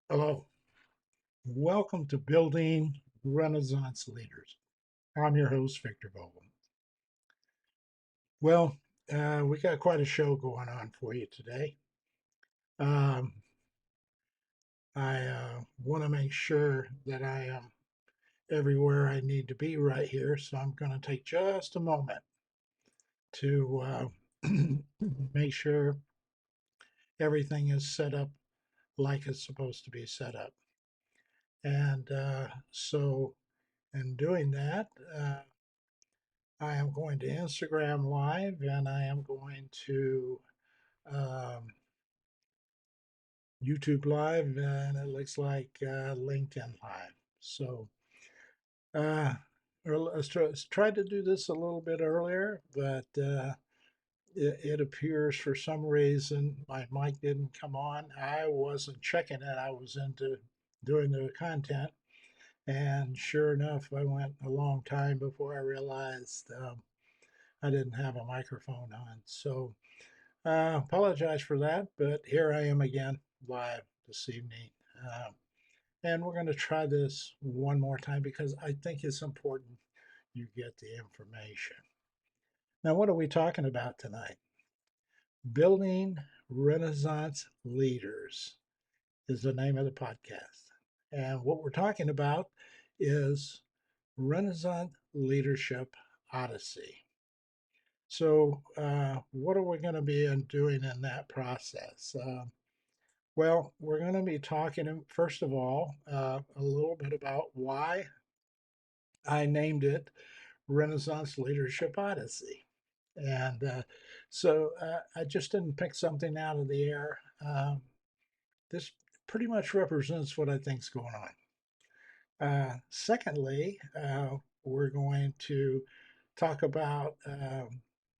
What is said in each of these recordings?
Hello, welcome to Building Renaissance Leaders. I'm your host, Victor Vogel. Well, we got quite a show going on for you today. Um, I want to make sure that I am everywhere I need to be right here, so I'm going to take just a moment to make sure everything is set up like it's supposed to be set up. And so, in doing that, I am going to Instagram Live and I am going to um, YouTube Live and it looks like LinkedIn Live. So uh, let's try to do this a little bit earlier, but it appears for some reason my mic didn't come on. I wasn't checking it, I was into doing the content. And sure enough, I went a long time before I realized I didn't have a microphone on. So apologize for that, but here I am again live this evening. And we're going to try this one more time because I think it's important you get the information. Now, what are we talking about tonight? Building Renaissance Leaders is the name of the podcast. And what we're talking about is Renaissance Leadership Odyssey. So, what are we going to be doing in that process? Well, we're going to be talking, first of all, a little bit about why I named it Renaissance Leadership Odyssey. And I just didn't pick something out of the air. This pretty much represents what I think's going on. Secondly, we're going to talk about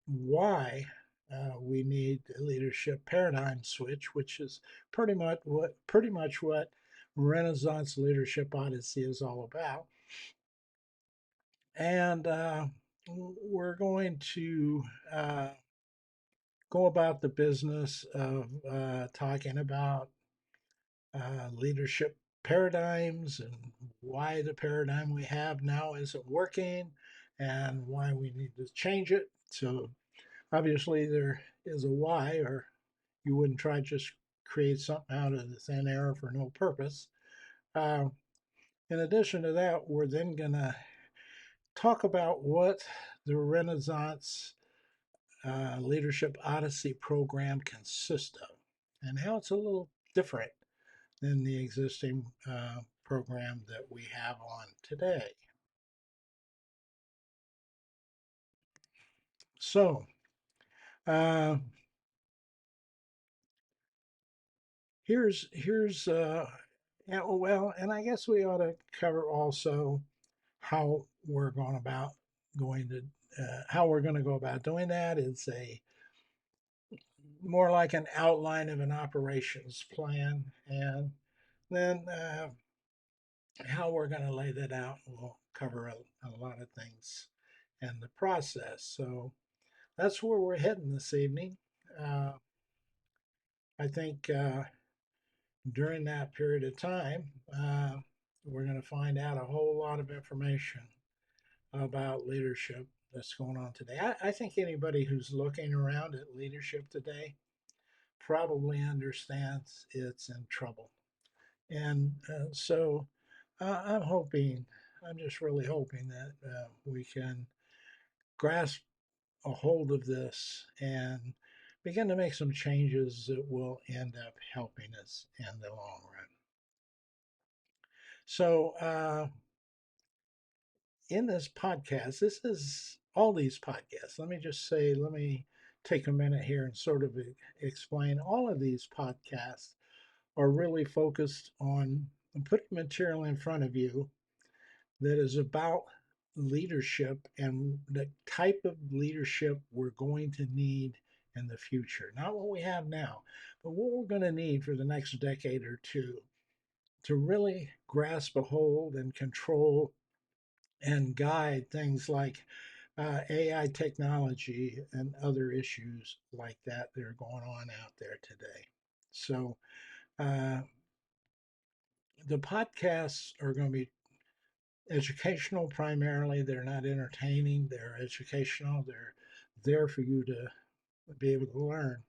why we need a leadership paradigm switch, which is pretty much what Renaissance Leadership Odyssey is all about. And we're going to go about the business of talking about leadership paradigms and why the paradigm we have now isn't working and why we need to change it. So obviously there is a why, or you wouldn't try to just create something out of the thin air for no purpose. Uh, in addition to that, we're then going to talk about what the Renaissance Leadership Odyssey program consists of and how it's a little different than the existing program that we have on today. So, uh, here's yeah, well, and I guess we ought to cover also how we're going to how we're going to go about doing that. It's a more like an outline of an operations plan, and then how we're going to lay that out. We'll cover a lot of things in the process. So that's where we're heading this evening. Uh, I think during that period of time, we're going to find out a whole lot of information about leadership that's going on today. I think anybody who's looking around at leadership today probably understands it's in trouble. And I'm hoping, I'm just really hoping that we can grasp a hold of this and begin to make some changes that will end up helping us in the long run. So, in this podcast, this is all these podcasts. Let me take a minute here and sort of explain all of these podcasts are really focused on putting material in front of you that is about leadership and the type of leadership we're going to need in the future. Not what we have now, but what we're going to need for the next decade or two to really grasp a hold and control and guide things like AI technology and other issues like that that are going on out there today. So, uh, the podcasts are going to be educational primarily. They're not entertaining, they're educational. They're there for you to be able to learn.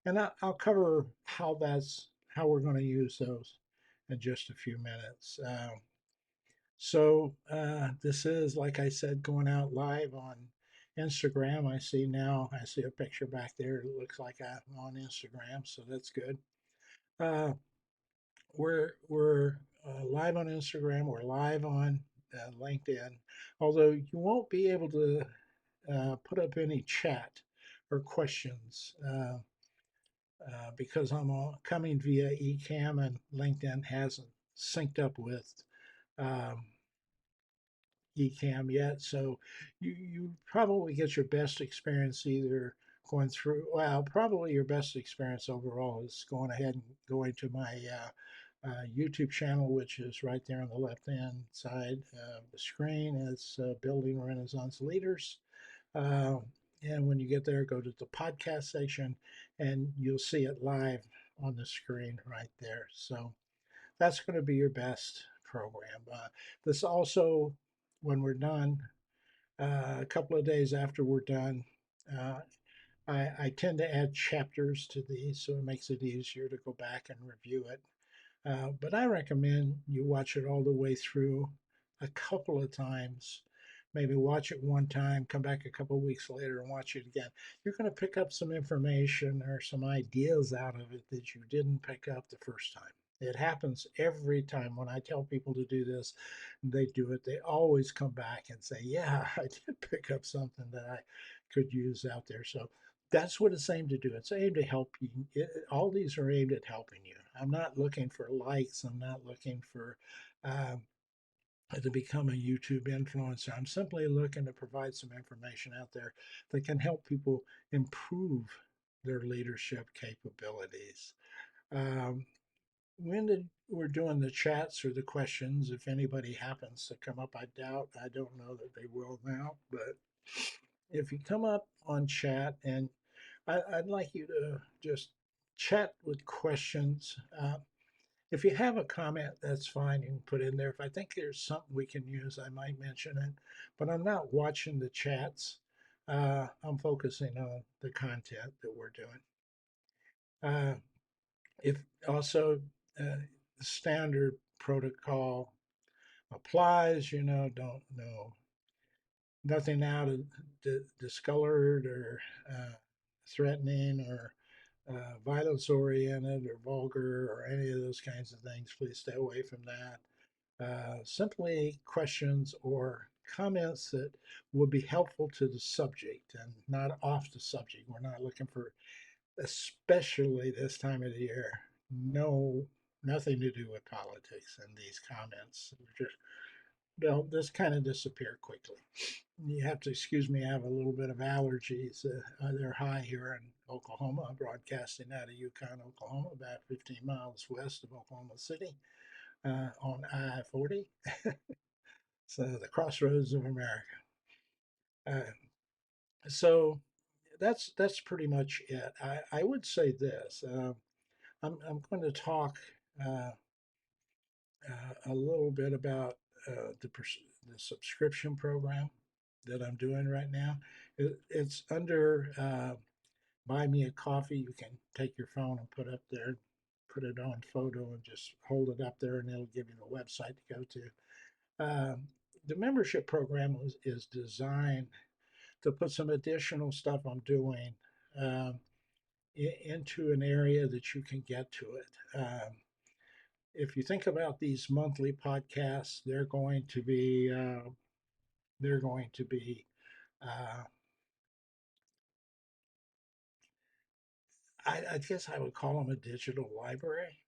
And I'll cover how we're going to use those in just a few minutes. This is, like I said, going out live on Instagram. I see a picture back there. It looks like I'm on Instagram, so that's good. Uh, we're live on Instagram. We're live on LinkedIn. Although you won't be able to put up any chat or questions because I'm coming via eCam and LinkedIn hasn't synced up with um, eCam yet. So you probably get your best experience either going through, well, probably your best experience overall is going ahead and going to my YouTube channel, which is right there on the left hand side of the screen. It's Building Renaissance Leaders. Uh, and when you get there, go to the podcast section and you'll see it live on the screen right there. So that's going to be your best program. This also, when we're done, a couple of days after we're done, uh, I tend to add chapters to these so it makes it easier to go back and review it. But I recommend you watch it all the way through a couple of times. Maybe watch it one time, come back a couple of weeks later and watch it again. You're going to pick up some information or some ideas out of it that you didn't pick up the first time. It happens every time when I tell people to do this, they do it. They always come back and say, yeah, I did pick up something that I could use out there. So that's what it's aimed to do. It's aimed to help you. All these are aimed at helping you. I'm not looking for likes. I'm not looking for um, to become a YouTube influencer. I'm simply looking to provide some information out there that can help people improve their leadership capabilities. Um, we're doing the chats or the questions, if anybody happens to come up, I don't know that they will now, but if you come up on chat, and I'd like you to just chat with questions. If you have a comment, that's fine. You can put in there. If I think there's something we can use, I might mention it. But I'm not watching the chats. I'm focusing on the content that we're doing. Uh, if also standard protocol applies, don't know nothing out of discolored or threatening or violence oriented or vulgar or any of those kinds of things. Please stay away from that. Simply questions or comments that would be helpful to the subject and not off the subject. We're not looking for, especially this time of the year, no, nothing to do with politics in these comments. Just, they'll just kind of disappear quickly. You have to excuse me, I have a little bit of allergies. They're high here in Oklahoma. I'm broadcasting out of Yukon, Oklahoma, about 15 miles west of Oklahoma City on I-40. So the crossroads of America. Uh, so that's pretty much it. I would say this. I'm going to talk uh, a little bit about the subscription program that I'm doing right now. It's under Buy Me a Coffee. You can take your phone and put up there, put it on photo and just hold it up there, and it'll give you the website to go to. The membership program is designed to put some additional stuff I'm doing um, into an area that you can get to it. If you think about these monthly podcasts, they're going to be uh, I guess I would call them a digital library.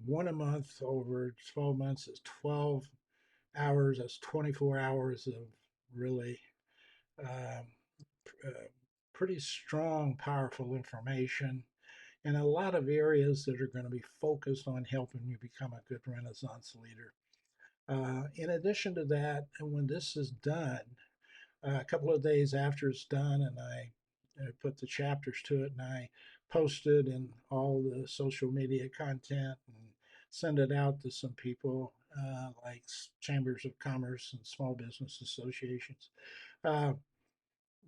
One a month over 12 months is 12 hours. That's 24 hours of really um, uh, pretty strong, powerful information in a lot of areas that are going to be focused on helping you become a good Renaissance leader. In addition to that, and when this is done, a couple of days after it's done, and I put the chapters to it, and I post it in all the social media content and send it out to some people like chambers of commerce and small business associations. Uh,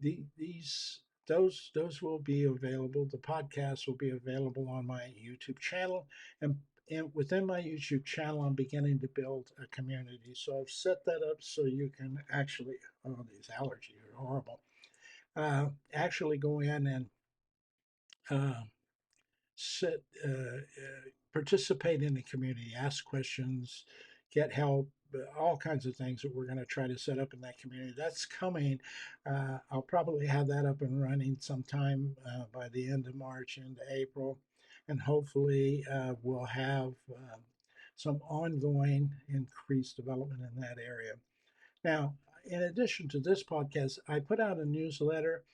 these those will be available. The podcast will be available on my YouTube channel, and within my YouTube channel, I'm beginning to build a community. So I've set that up so you can actually. Oh, these allergies are horrible. Actually, go in and uh, sit, participate in the community, ask questions, get help, all kinds of things that we're going to try to set up in that community. That's coming. I'll probably have that up and running sometime by the end of March into April. And hopefully, we'll have some ongoing increased development in that area. Now, in addition to this podcast, I put out a newsletter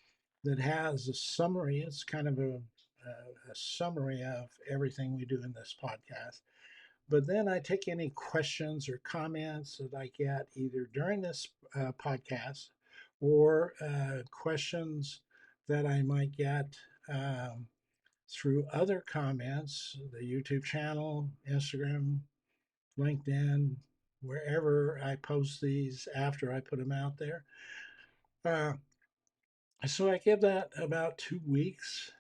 that has a summary. It's kind of a summary of everything we do in this podcast. But then I take any questions or comments that I get either during this podcast or questions that I might get through other comments, the YouTube channel, Instagram, LinkedIn, wherever I post these after I put them out there. Uh, so I give that about 2 weeks.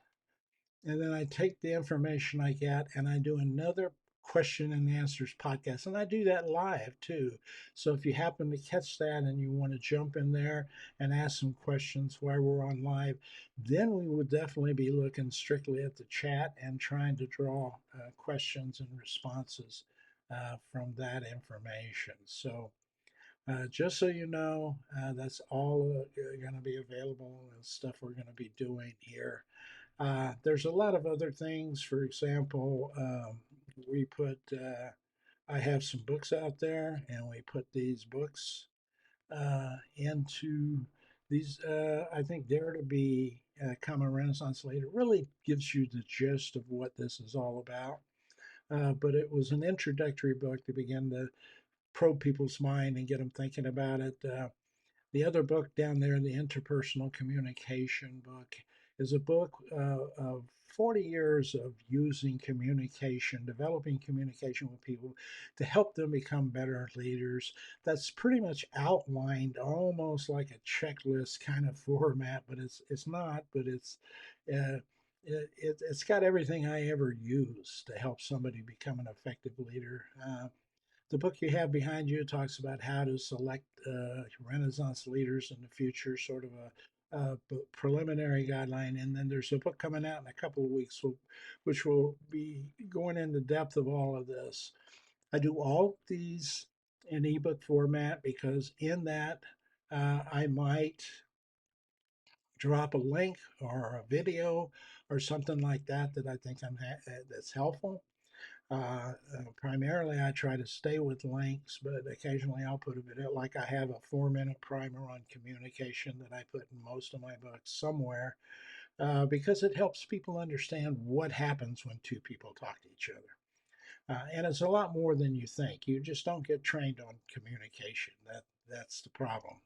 And then I take the information I get and I do another question and answers podcast. And I do that live too. So if you happen to catch that and you want to jump in there and ask some questions while we're on live, then we would definitely be looking strictly at the chat and trying to draw questions and responses from that information. So just so you know, that's all going to be available and stuff we're going to be doing here. There's a lot of other things. For example, we put, I have some books out there, and we put these books into these. I think Dare to Be Come a Renaissance Leader really gives you the gist of what this is all about. But it was an introductory book to begin to probe people's mind and get them thinking about it. The other book down there, the interpersonal communication book, is a book of 40 years of using communication, developing communication with people to help them become better leaders. That's pretty much outlined almost like a checklist kind of format, but it's not, but uh, it's got everything I ever use to help somebody become an effective leader. The book you have behind you talks about how to select Renaissance leaders in the future, sort of a preliminary guideline. And then there's a book coming out in a couple of weeks, which will be going into depth of all of this. I do all these in ebook format because in that I might drop a link or a video or something like that that I think that's helpful. Primarily, I try to stay with links, but occasionally I'll put a video, like I have a 4-minute primer on communication that I put in most of my books somewhere, because it helps people understand what happens when two people talk to each other. And it's a lot more than you think. You just don't get trained on communication. That's the problem.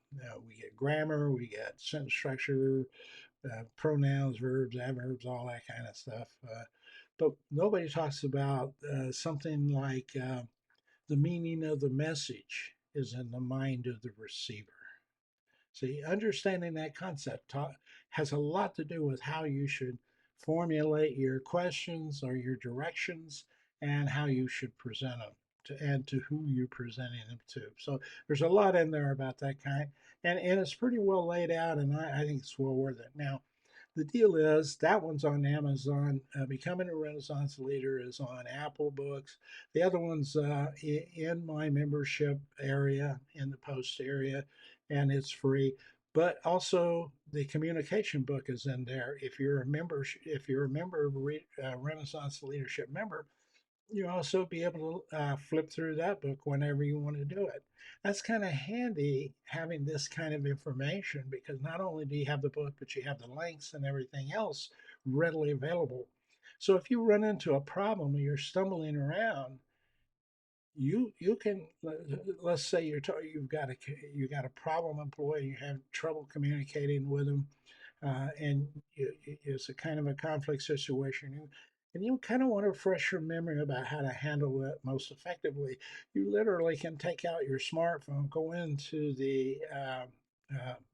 We get grammar, we get sentence structure, pronouns, verbs, adverbs, all that kind of stuff. But nobody talks about something like the meaning of the message is in the mind of the receiver. See, understanding that concept has a lot to do with how you should formulate your questions or your directions and how you should present them to and to who you're presenting them to. So there's a lot in there about that kind, and it's pretty well laid out, and I think it's well worth it. Now, the deal is that one's on Amazon. Becoming a Renaissance Leader is on Apple Books. The other one's in my membership area, in the post area, and it's free. But also the communication book is in there. If you're a member, Renaissance Leadership member, you also be able to flip through that book whenever you want to do it. That's kind of handy having this kind of information because not only do you have the book, but you have the links and everything else readily available. So if you run into a problem and you're stumbling around, you can let's say you've got a problem employee, you have trouble communicating with them, and it's a kind of a conflict situation. and you kind of want to refresh your memory about how to handle it most effectively, you literally can take out your smartphone, go into the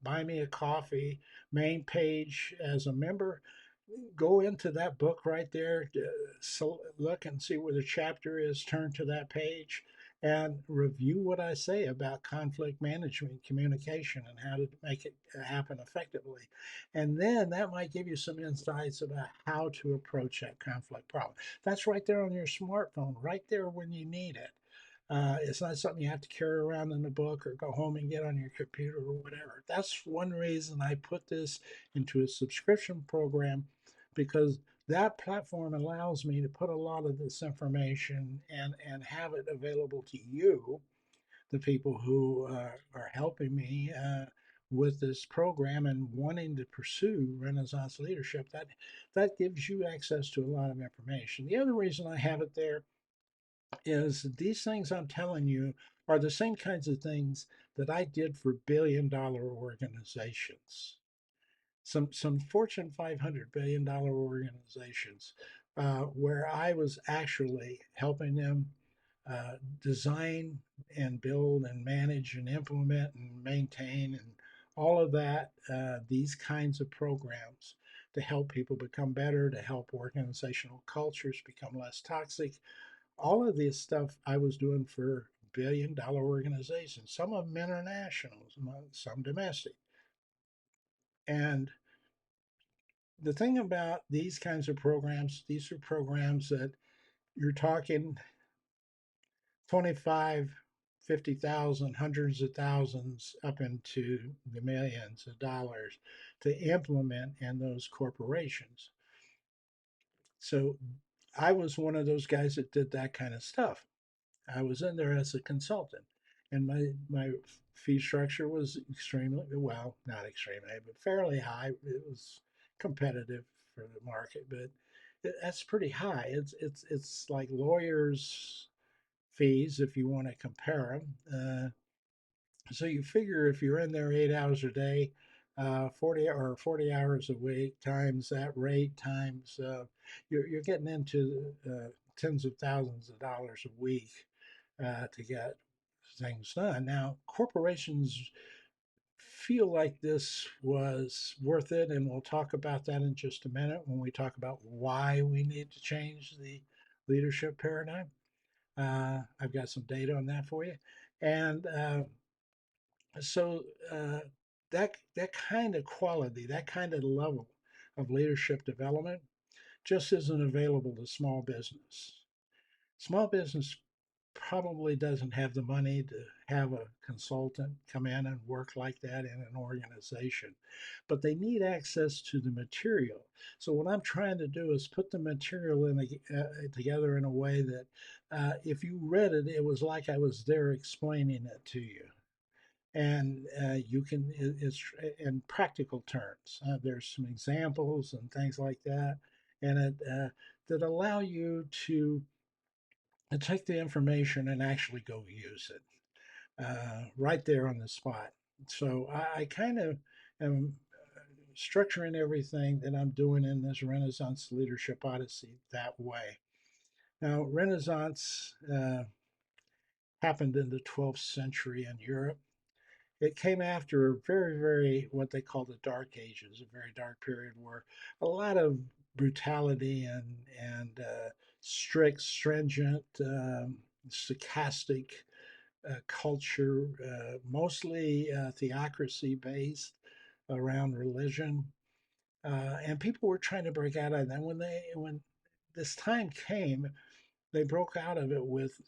Buy Me a Coffee main page as a member, go into that book right there, so look and see where the chapter is, turn to that page, and review what I say about conflict management, communication, and how to make it happen effectively. And then that might give you some insights about how to approach that conflict problem. That's right there on your smartphone, right there when you need it. It's not something you have to carry around in a book or go home and get on your computer or whatever. That's one reason I put this into a subscription program, because that platform allows me to put a lot of this information and have it available to you, the people who are helping me with this program and wanting to pursue Renaissance leadership. That gives you access to a lot of information. The other reason I have it there is these things I'm telling you are the same kinds of things that I did for billion-dollar organizations, some Fortune 500 billion-dollar organizations, where I was actually helping them design and build and manage and implement and maintain and all of that, these kinds of programs to help people become better, to help organizational cultures become less toxic. All of this stuff I was doing for billion-dollar organizations, some of them international, some domestic. And the thing about these kinds of programs, these are programs that you're talking 25, 50,000, hundreds of thousands, up into the millions of dollars to implement in those corporations. So I was one of those guys that did that kind of stuff. I was in there as a consultant, and my fee structure was extremely, well, not extremely, but fairly high. It was competitive for the market, but that's pretty high. It's like lawyers' fees if you want to compare them. So you figure if you're in there 8 hours a day, 40 hours a week, times that rate, times you're getting into tens of thousands of dollars a week to get things done. Now, corporations feel like this was worth it, and we'll talk about that in just a minute when we talk about why we need to change the leadership paradigm. I've got some data on that for you. And so that kind of quality, that kind of level of leadership development just isn't available to small business. Small business probably doesn't have the money to have a consultant come in and work like that in an organization, but they need access to the material. So what I'm trying to do is put the material together in a way that if you read it, it was like I was there explaining it to you. And you can, it's in practical terms. There's some examples and things like that, and it that allow you to take the information and actually go use it right there on the spot. So I kind of am structuring everything that I'm doing in this Renaissance Leadership Odyssey that way. Now, Renaissance happened in the 12th century in Europe. It came after a very, very, what they call the Dark Ages, a very dark period where a lot of brutality and strict, stringent, stochastic culture, mostly theocracy based around religion, and people were trying to break out of that. When this time came, they broke out of it with,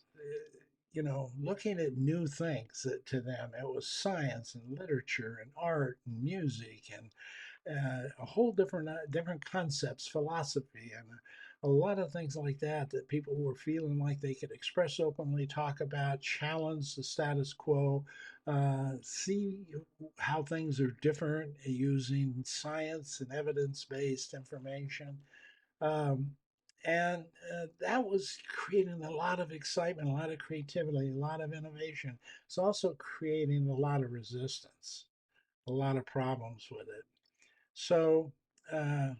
looking at new things that to them it was science and literature and art and music and a whole different concepts, philosophy, and a lot of things like that that people were feeling like they could express openly, talk about, challenge the status quo, see how things are different using science and evidence-based information. Um, and that was creating a lot of excitement, a lot of creativity, a lot of innovation. It's also creating a lot of resistance, a lot of problems with it. So uh,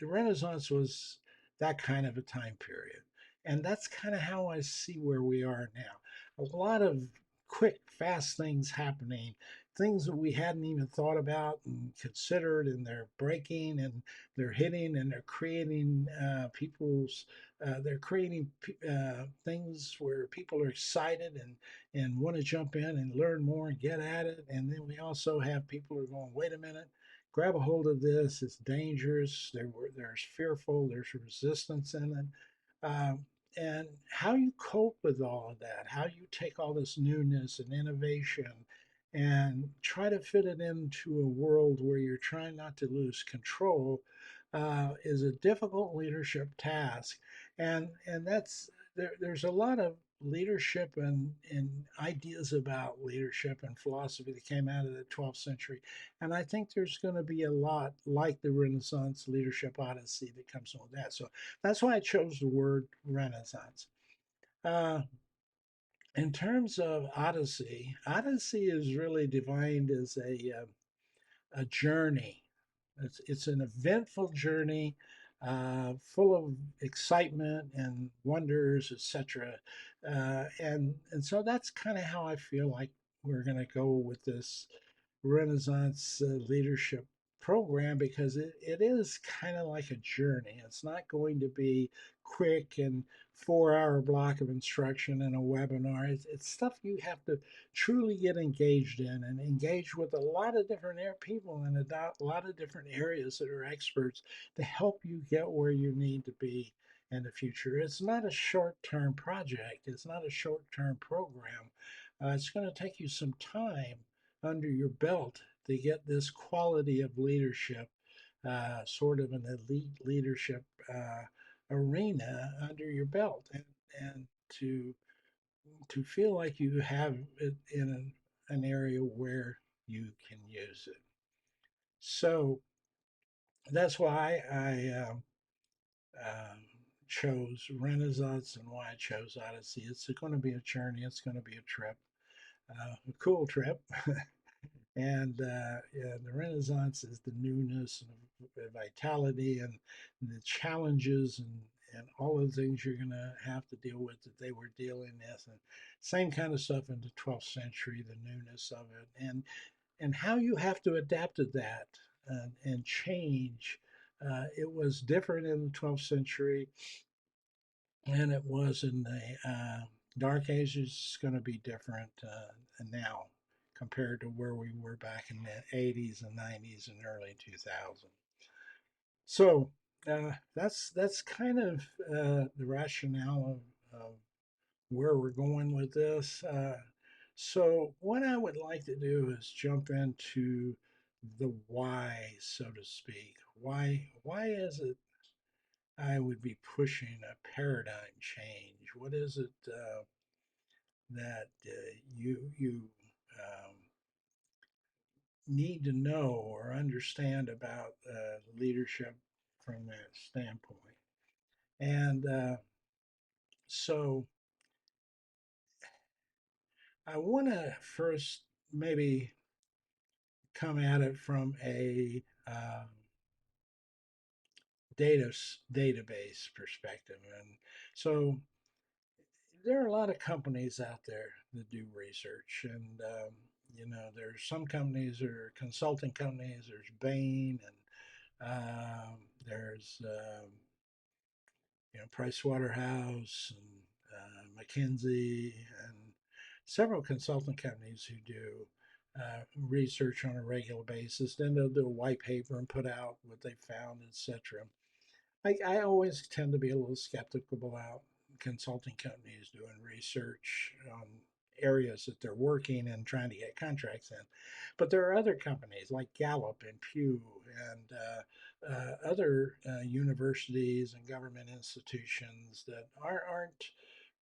the Renaissance was that kind of a time period. And that's kind of how I see where we are now. A lot of quick, fast things happening, things that we hadn't even thought about and considered, and they're breaking and they're hitting and they're creating they're creating things where people are excited and want to jump in and learn more and get at it. And then we also have people who are going, wait a minute, grab a hold of this. It's dangerous. There's fearful. There's resistance in it. And how you cope with all of that, how you take all this newness and innovation and try to fit it into a world where you're trying not to lose control is a difficult leadership task. And there's a lot of leadership and ideas about leadership and philosophy that came out of the 12th century. And I think there's going to be a lot like the Renaissance Leadership Odyssey that comes with that. So that's why I chose the word Renaissance. Uh, in terms of Odyssey, Odyssey is really defined as a journey. It's an eventful journey, full of excitement and wonders, etc. And so that's kind of how I feel like we're going to go with this Renaissance leadership program, because it is kind of like a journey. It's not going to be quick and 4 hour block of instruction and a webinar. It's stuff you have to truly get engaged in and engage with a lot of different people in a lot of different areas that are experts to help you get where you need to be in the future. It's not a short term project, it's not a short term program. It's going to take you some time under your belt to get this quality of leadership, sort of an elite leadership arena under your belt, and to to feel like you have it in an area where you can use it. So that's why I chose Renaissance and why I chose Odyssey. It's going to be a journey. It's going to be a trip, a cool trip. And yeah, the Renaissance is the newness and the vitality and the challenges and all of the things you're going to have to deal with that they were dealing with. And same kind of stuff in the 12th century, the newness of it, and how you have to adapt to that and change. It was different in the 12th century than it was in the Dark Ages. It's going to be different now compared to where we were back in the 80s and 90s and early 2000s. So that's kind of the rationale of where we're going with this. So what I would like to do is jump into the why, so to speak. Why is it I would be pushing a paradigm change? What is it that you um, need to know or understand about leadership from that standpoint? And so I want to first maybe come at it from a data database perspective. And so there are a lot of companies out there that do research, and there's some companies that are consulting companies. There's Bain, and there's Price Waterhouse and McKinsey, and several consulting companies who do research on a regular basis. Then they'll do a white paper and put out what they found, etc. I always tend to be a little skeptical about consulting companies doing research on areas that they're working and trying to get contracts in. But there are other companies like Gallup and Pew and other universities and government institutions that aren't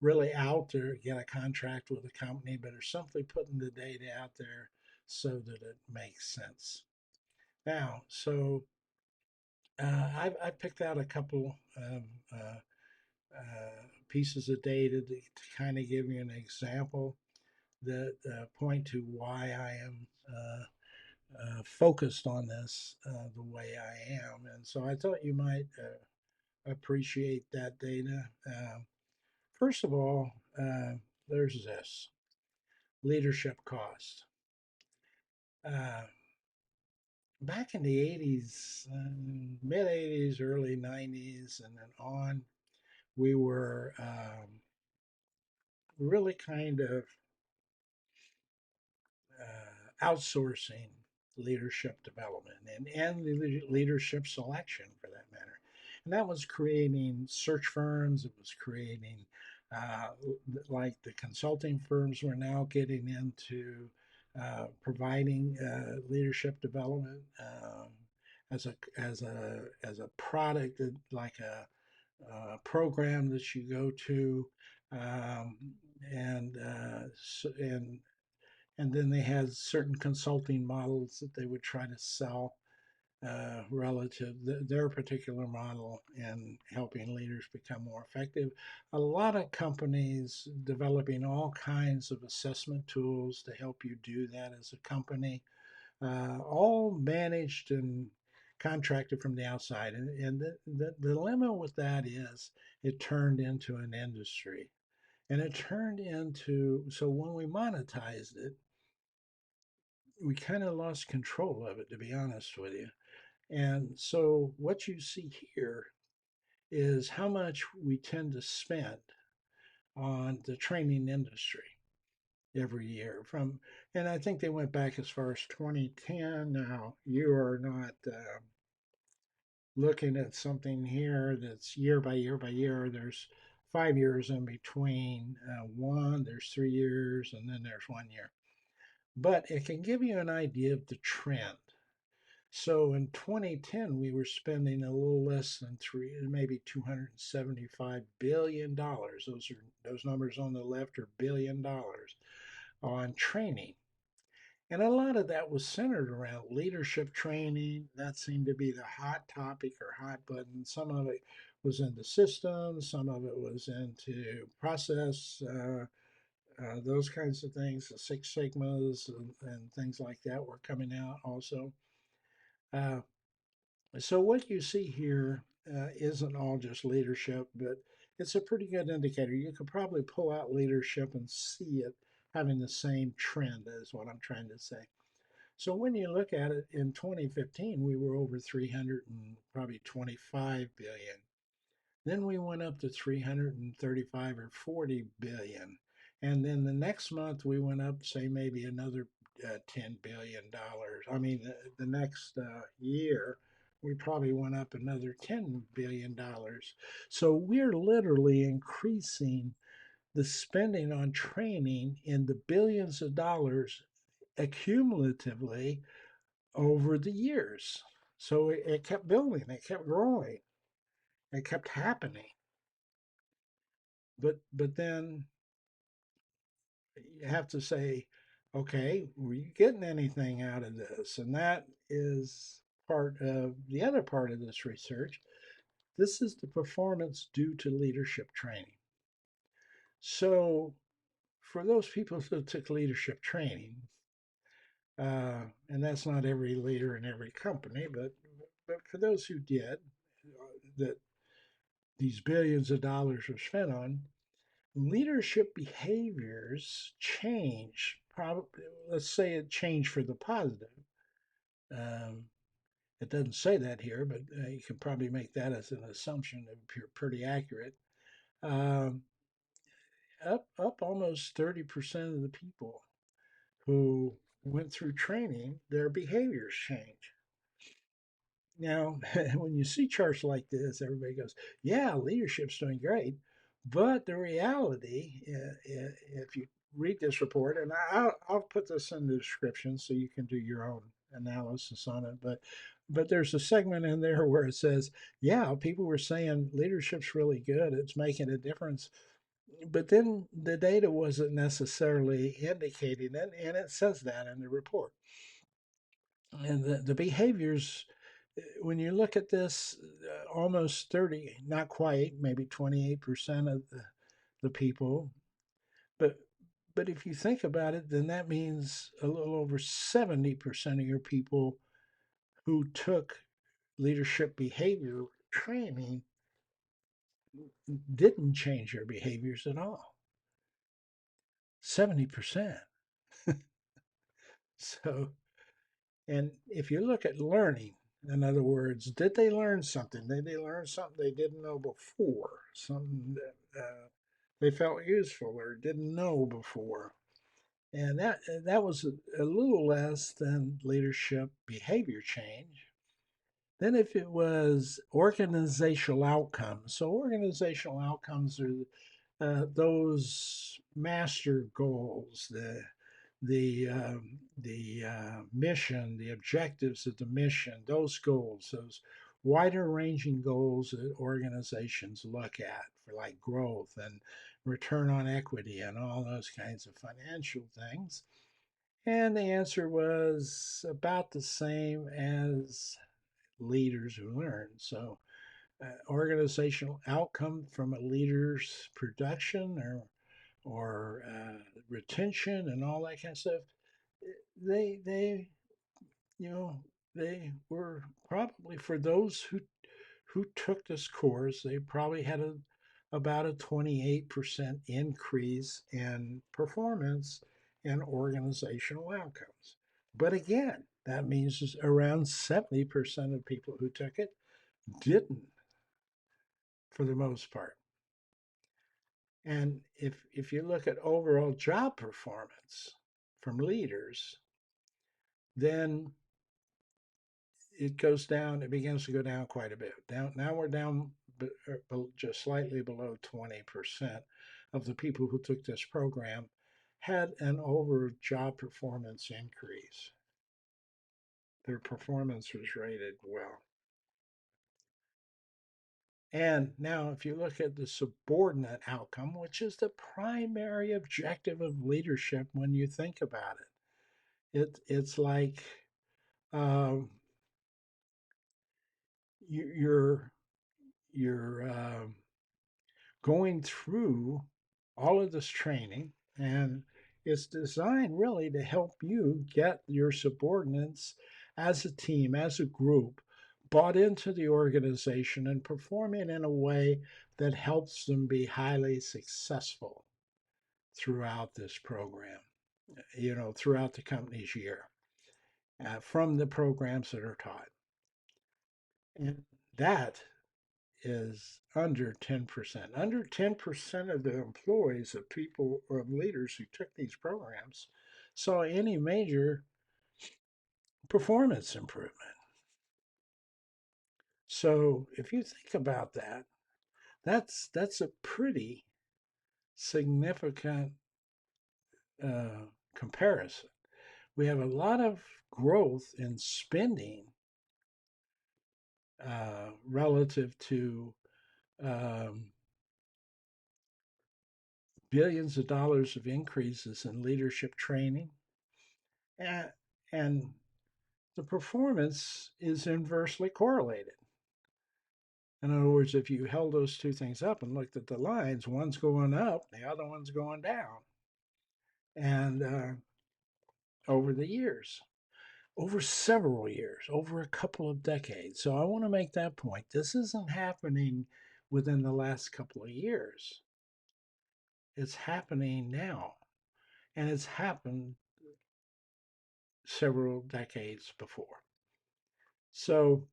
really out to get a contract with a company, but are simply putting the data out there so that it makes sense. Now, so I picked out a couple of pieces of data to kind of give you an example that point to why I am focused on this the way I am. And so I thought you might appreciate that data. First of all, there's this leadership cost. Uh, Back in the 80s, mid 80s, early 90s, and then on, we were really kind of outsourcing leadership development and leadership selection for that matter. And that was creating search firms, it was creating uh, like the consulting firms were now getting into providing leadership development as a product that, like a program that you go to, um, and then they had certain consulting models that they would try to sell relative their particular model in helping leaders become more effective. A lot of companies developing all kinds of assessment tools to help you do that as a company, all managed and contracted from the outside. And the dilemma with that is it turned into an industry. And it turned into, so when we monetized it, we kind of lost control of it, to be honest with you. And so what you see here is how much we tend to spend on the training industry every year from, and I think they went back as far as 2010. Now you are not looking at something here that's year by year by year. There's 5 years in between one, there's 3 years, and then there's 1 year. But it can give you an idea of the trend. So in 2010, we were spending a little less than maybe $275 billion. Those numbers on the left are $1 billion on training. And a lot of that was centered around leadership training. That seemed to be the hot topic or hot button. Some of it was into systems, some of it was into process, those kinds of things. The Six Sigmas and things like that were coming out also. Uh, so what you see here isn't all just leadership, but it's a pretty good indicator. You could probably pull out leadership and see it having the same trend, is what I'm trying to say. So when you look at it in 2015, we were over 300 and probably 25 billion. Then we went up to 335 or 40 billion. And then the next month we went up, say, maybe another $10 billion. I mean, the next year we probably went up another $10 billion. So we're literally increasing the spending on training in the billions of dollars accumulatively over the years. So it kept building, it kept growing, it kept happening. But then you have to say, okay, were you getting anything out of this? And that is part of the other part of this research. This is the performance due to leadership training. So for those people who took leadership training, and that's not every leader in every company, but for those who did, that these billions of dollars were spent on, leadership behaviors change. Probably, let's say it changed for the positive. Um, it doesn't say that here, but you can probably make that as an assumption. It would be pretty accurate. Um, up almost 30% of the people who went through training, their behaviors change. Now, when you see charts like this, everybody goes, yeah, leadership's doing great. But the reality, if you read this report, and I'll put this in the description so you can do your own analysis on it. But there's a segment in there where it says, yeah, people were saying leadership's really good, it's making a difference. But then the data wasn't necessarily indicating it, and it says that in the report. And the behaviors, when you look at this, almost 30, not quite, maybe 28% of the people, but But if you think about it, then that means a little over 70% of your people who took leadership behavior training didn't change their behaviors at all. 70%. So, and if you look at learning, in other words, did they learn something? Did they learn something they didn't know before? Something that they felt useful or didn't know before? And that was a little less than leadership behavior change. Then, if it was organizational outcomes, so organizational outcomes are those master goals, the mission, the objectives of the mission, those goals, those wider ranging goals that organizations look at for like growth and return on equity and all those kinds of financial things. And the answer was about the same as leaders who learn. So, organizational outcome from a leader's production or retention and all that kind of stuff. They you know they were probably for those who took this course. They probably had about a 28% increase in performance and organizational outcomes. But again, that means around 70% of people who took it didn't for the most part. And if you look at overall job performance from leaders, then it goes down, it begins to go down quite a bit. Down, now we're down just slightly below 20% of the people who took this program had an over job performance increase. Their performance was rated well. And now, if you look at the subordinate outcome, which is the primary objective of leadership when you think about it's like um, you're you're going through all of this training, and it's designed really to help you get your subordinates as a team, as a group, bought into the organization and performing in a way that helps them be highly successful throughout this program, throughout the company's year, from the programs that are taught. And that is under 10%. Under 10% of the employees of people or of leaders who took these programs saw any major performance improvement. So if you think about that, that's a pretty significant uh, comparison. We have a lot of growth in spending relative to um, billions of dollars of increases in leadership training, and, and the performance is inversely correlated. In other words, if you held those two things up and looked at the lines, one's going up, the other one's going down. And over the years, over several years, over a couple of decades. So I want to make that point. This isn't happening within the last couple of years, it's happening now. And it's happened several decades before. So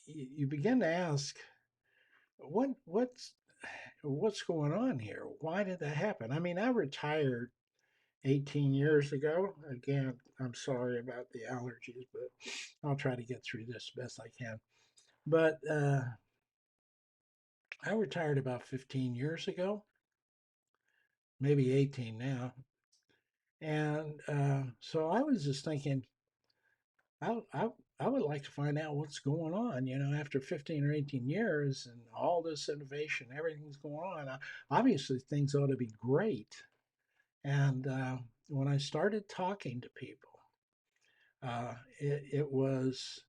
you begin to ask, what's going on here? Why did that happen? I mean, I retired 18 years ago. Again, I'm sorry about the allergies, but I'll try to get through this best I can. But I retired about 15 years ago, maybe 18 now. And so I was just thinking, I, I, I would like to find out what's going on, after 15 or 18 years and all this innovation, everything's going on. Obviously, things ought to be great. And when I started talking to people, it was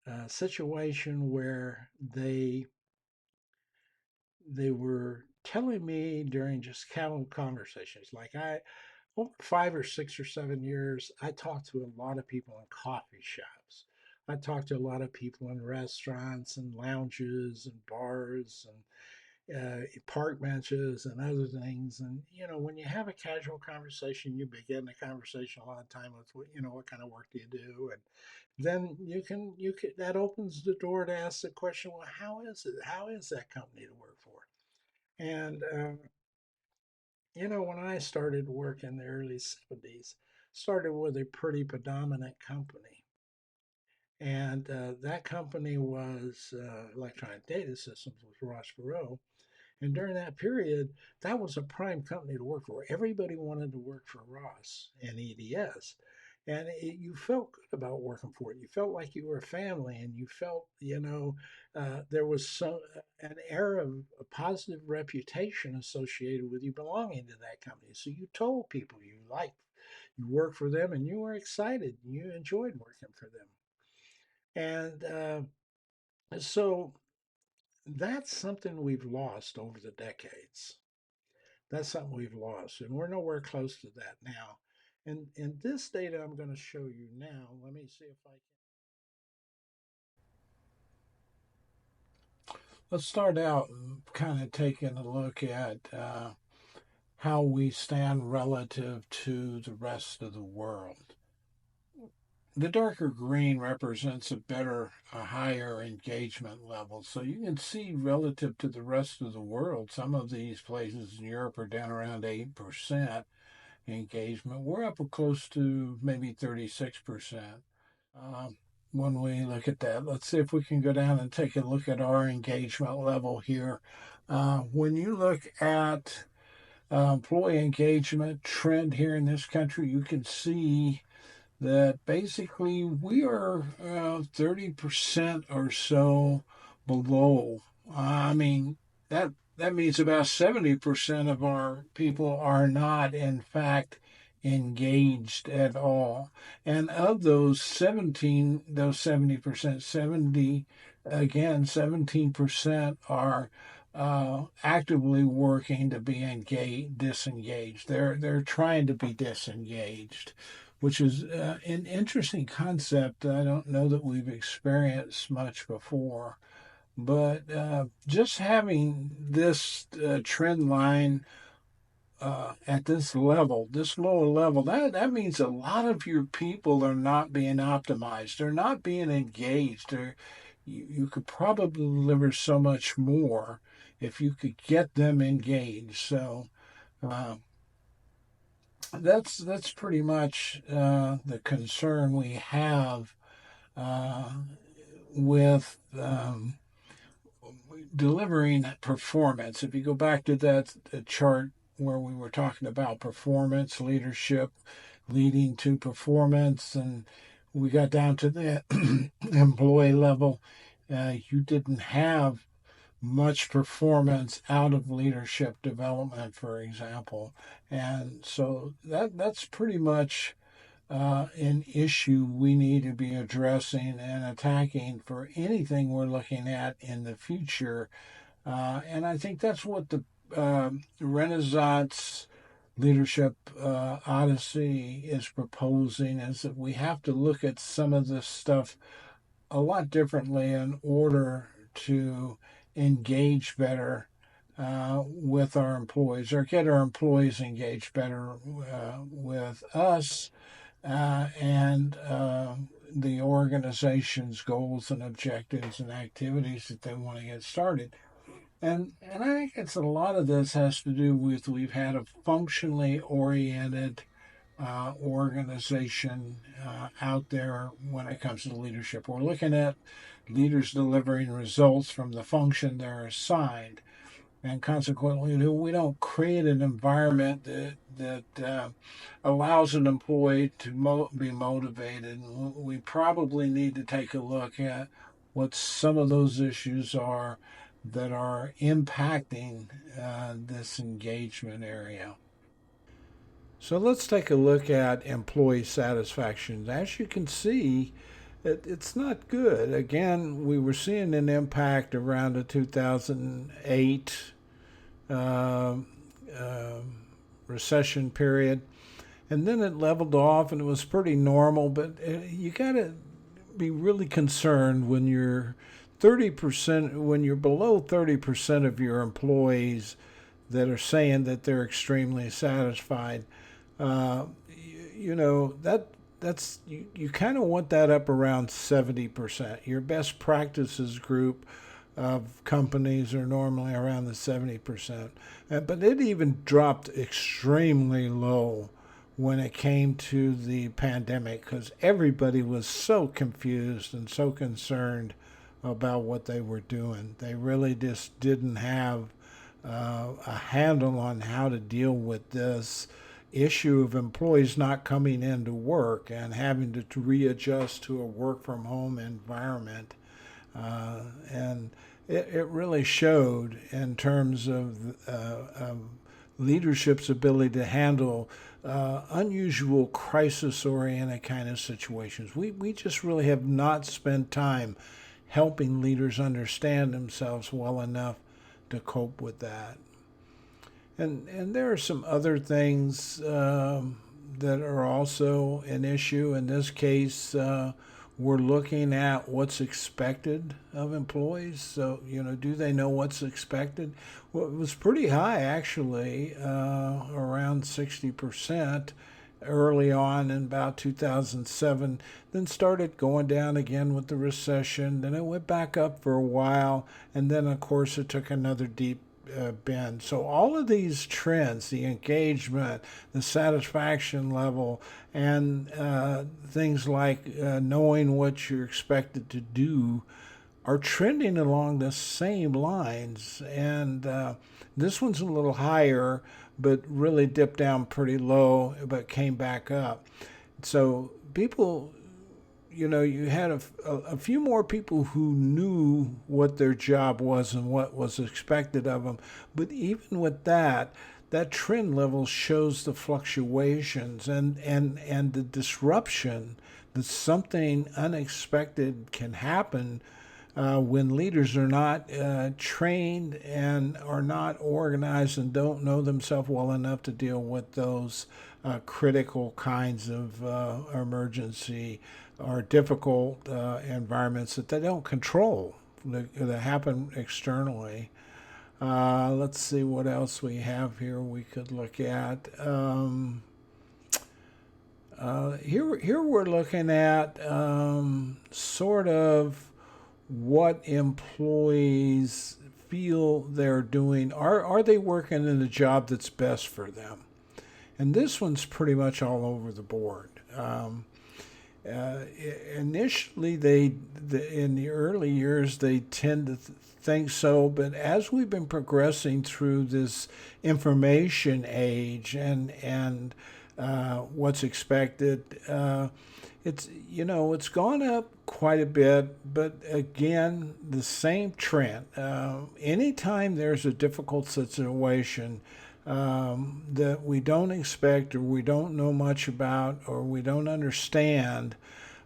a situation where they were telling me during just casual conversations, like over 5 or 6 or 7 years, I talked to a lot of people in coffee shops. I talked to a lot of people in restaurants and lounges and bars and park benches and other things. And when you have a casual conversation, you begin the conversation a lot of time with what kind of work do you do, and then you can that opens the door to ask the question, well, how is it? How is that company to work for? And when I started work in the early 70s, started with a pretty predominant company. And that company was Electronic Data Systems, was Ross Perot. And during that period, that was a prime company to work for. Everybody wanted to work for Ross and EDS. And you felt good about working for it. You felt like you were a family, and you felt, there was an air of a positive reputation associated with you belonging to that company. So you told people you worked for them, and you were excited, and you enjoyed working for them. And so that's something we've lost over the decades. That's something we've lost, and we're nowhere close to that now. And this data I'm going to show you now, let me see if I can. Let's start out kind of taking a look at how we stand relative to the rest of the world. The darker green represents a higher engagement level. So you can see relative to the rest of the world, some of these places in Europe are down around 8% engagement. We're up close to maybe 36%. When we look at that, let's see if we can go down and take a look at our engagement level here. When you look at employee engagement trend here in this country, you can see that basically we are 30% or so below. I mean, that means about 70% of our people are not, in fact, engaged at all. And of those 70%, 17% are actively working to be disengaged. They're trying to be disengaged, which is an interesting concept. I don't know that we've experienced much before, but just having this trend line at this level, this lower level, that means a lot of your people are not being optimized. They're not being engaged. You could probably deliver so much more if you could get them engaged. So uh, that's pretty much the concern we have uh, with delivering performance. If you go back to that chart where we were talking about performance, leadership, leading to performance, and we got down to the employee level, you didn't have much performance out of leadership development, for example. And so that's pretty much an issue we need to be addressing and attacking for anything we're looking at in the future. And I think that's what the Renaissance Leadership Odyssey is proposing, is that we have to look at some of this stuff a lot differently in order to engage better with our employees, or get our employees engaged better with us and the organization's goals and objectives and activities that they want to get started. And I think it's a lot of this has to do with we've had a functionally oriented organization out there when it comes to leadership. We're looking at leaders delivering results from the function they're assigned, and consequently, we don't create an environment that allows an employee to be motivated. We probably need to take a look at what some of those issues are that are impacting this engagement area. So let's take a look at employee satisfaction. As you can see, it's not good. Again, we were seeing an impact around the 2008 um, um recession period, and then it leveled off and it was pretty normal. But you got to be really concerned when you're 30%, when you're below 30% of your employees that are saying that they're extremely satisfied. You know that's you kind of want that up around 70%. Your best practices group of companies are normally around the 70%. But it even dropped extremely low when it came to the pandemic because everybody was so confused and so concerned about what they were doing. They really just didn't have a handle on how to deal with this issue of employees not coming into work and having to readjust to a work from home environment. And it really showed in terms of leadership's ability to handle unusual crisis oriented kind of situations. We just really have not spent time helping leaders understand themselves well enough to cope with that. And there are some other things that are also an issue. In this case, we're looking at what's expected of employees. So, you know, do they know what's expected? Well, it was pretty high actually, around 60% early on in about 2007, then started going down again with the recession. Then it went back up for a while, and then, of course, it took another deep bend. So, all of these trends, the engagement, the satisfaction level, and things like knowing what you're expected to do are trending along the same lines. And this one's a little higher, but really dipped down pretty low, but came back up. So people, you know, you had a few more people who knew what their job was and what was expected of them. But even with that, that trend level shows the fluctuations and the disruption that something unexpected can happen when leaders are not trained and are not organized and don't know themselves well enough to deal with those critical kinds of emergency or difficult environments that they don't control that happen externally. Let's see what else we have here we could look at. Here we're looking at sort of what employees feel they're doing. Are they working in a job that's best for them? And this one's pretty much all over the board. Uh, Initially, in the early years, they tend to think so, but as we've been progressing through this information age and what's expected, it's it's gone up quite a bit, but again, the same trend. Anytime there's a difficult situation that we don't expect or we don't know much about or we don't understand,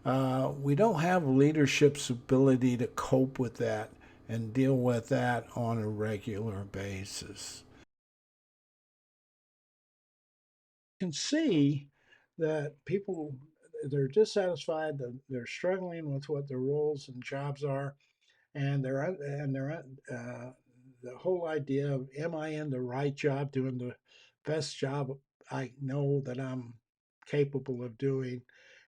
we don't have leadership's ability to cope with that and deal with that on a regular basis. You can see that people they're dissatisfied, they're struggling with what their roles and jobs are, and the whole idea of am I in the right job doing the best job I know that I'm capable of doing,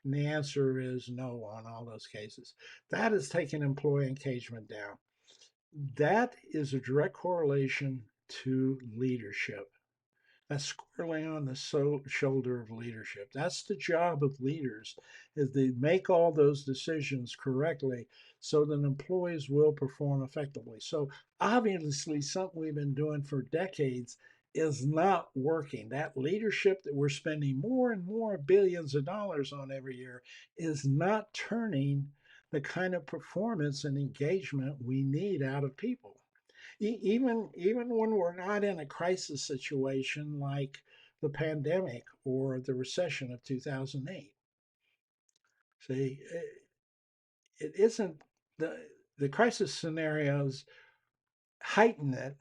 and the answer is no on all those cases. That is taking employee engagement down. That is a direct correlation to leadership. That's squarely on the shoulder of leadership. That's the job of leaders, is to make all those decisions correctly so that employees will perform effectively. So obviously something we've been doing for decades is not working. That leadership that we're spending more and more billions of dollars on every year is not turning the kind of performance and engagement we need out of people. Even when we're not in a crisis situation like the pandemic or the recession of 2008. See, it isn't the crisis scenarios heighten it,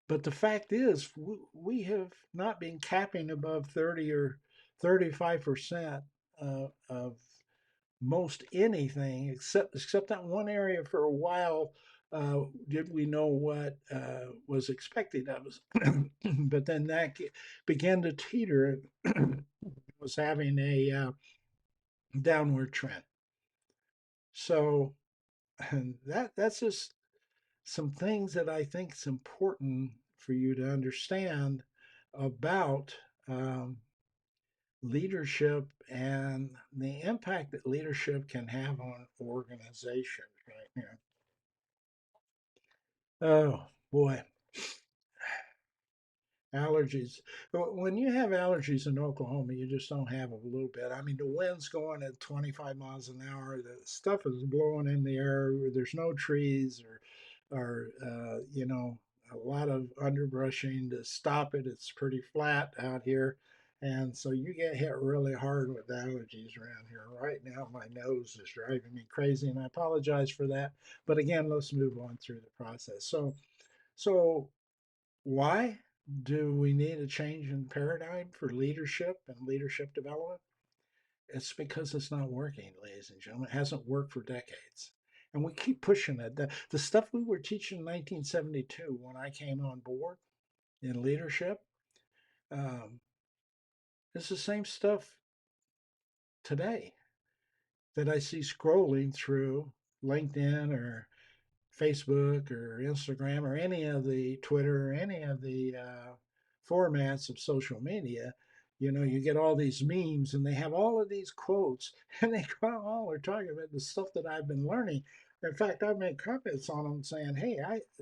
But the fact is, we have not been capping above 30 or 35% of most anything, except that one area for a while. Did we know what was expected of us? But then that began to teeter. It was having a downward trend. So that's just some things that I think is important for you to understand about um, leadership and the impact that leadership can have on organizations right now. Oh boy, allergies. When you have allergies in Oklahoma, you just don't have a little bit. I mean, the wind's going at 25 miles an hour. The stuff is blowing in the air. There's no trees or a lot of underbrushing to stop it. It's pretty flat out here. And so you get hit really hard with allergies around here. Right now, my nose is driving me crazy, and I apologize for that. But again, let's move on through the process. So why do we need a change in paradigm for leadership and leadership development? It's because it's not working, ladies and gentlemen. It hasn't worked for decades. And we keep pushing it. The stuff we were teaching in 1972 when I came on board in leadership um, is the same stuff today that I see scrolling through LinkedIn or Facebook or Instagram or any of the Twitter or any of the formats of social media. You get all these memes and they have all of these quotes and they all are talking about the stuff that I've been learning. In fact, I've made comments on them saying, "Hey,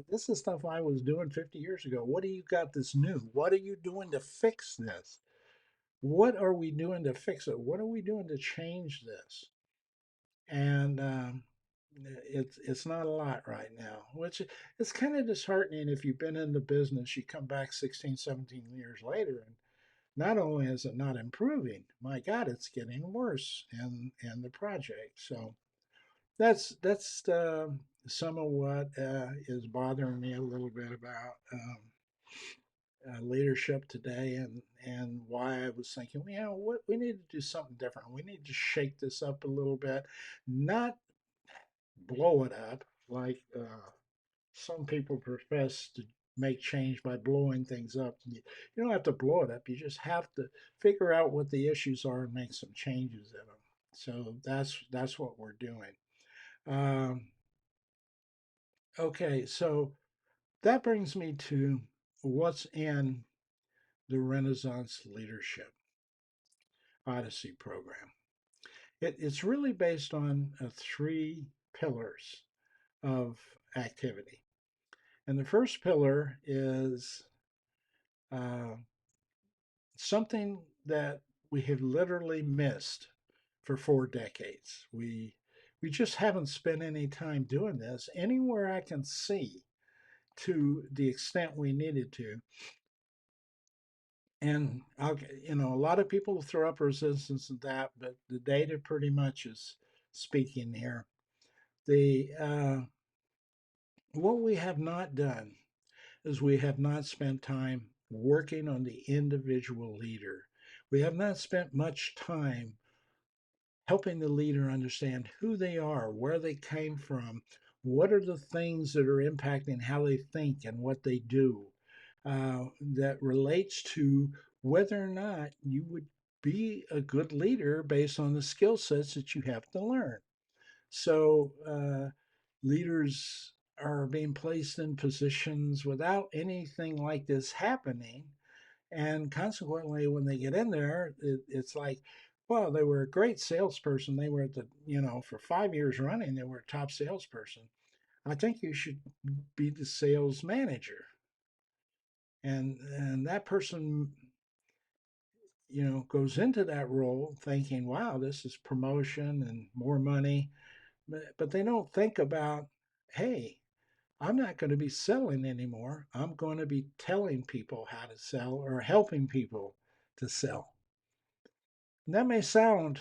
this is stuff I was doing 50 years ago. What do you got this new? What are you doing to fix this? What are we doing to fix it? What are we doing to change this?" And it's not a lot right now, which it's kind of disheartening. If you've been in the business, you come back 16, 17 years later, and not only is it not improving, my God, it's getting worse in the project. So that's some of what is bothering me a little bit about leadership today, and why I was thinking, what we need to do something different. We need to shake this up a little bit, not blow it up like some people profess to make change by blowing things up. You don't have to blow it up. You just have to figure out what the issues are and make some changes in them. So that's what we're doing. Um, okay, so that brings me to what's in the Renaissance Leadership Odyssey program. It's really based on three pillars of activity. And the first pillar is uh, something that we have literally missed for 4 decades. We just haven't spent any time doing this anywhere I can see to the extent we needed to. And a lot of people throw up resistance to that, but the data pretty much is speaking here. The What we have not done is we have not spent time working on the individual leader. We have not spent much time helping the leader understand who they are, where they came from, what are the things that are impacting how they think and what they do, that relates to whether or not you would be a good leader based on the skill sets that you have to learn. So, leaders are being placed in positions without anything like this happening. And consequently, when they get in there, it's like, well, they were a great salesperson. They were for 5 years running, they were a top salesperson. I think you should be the sales manager. And that person, goes into that role thinking, wow, this is promotion and more money. But they don't think about, hey, I'm not going to be selling anymore. I'm going to be telling people how to sell or helping people to sell. And that may sound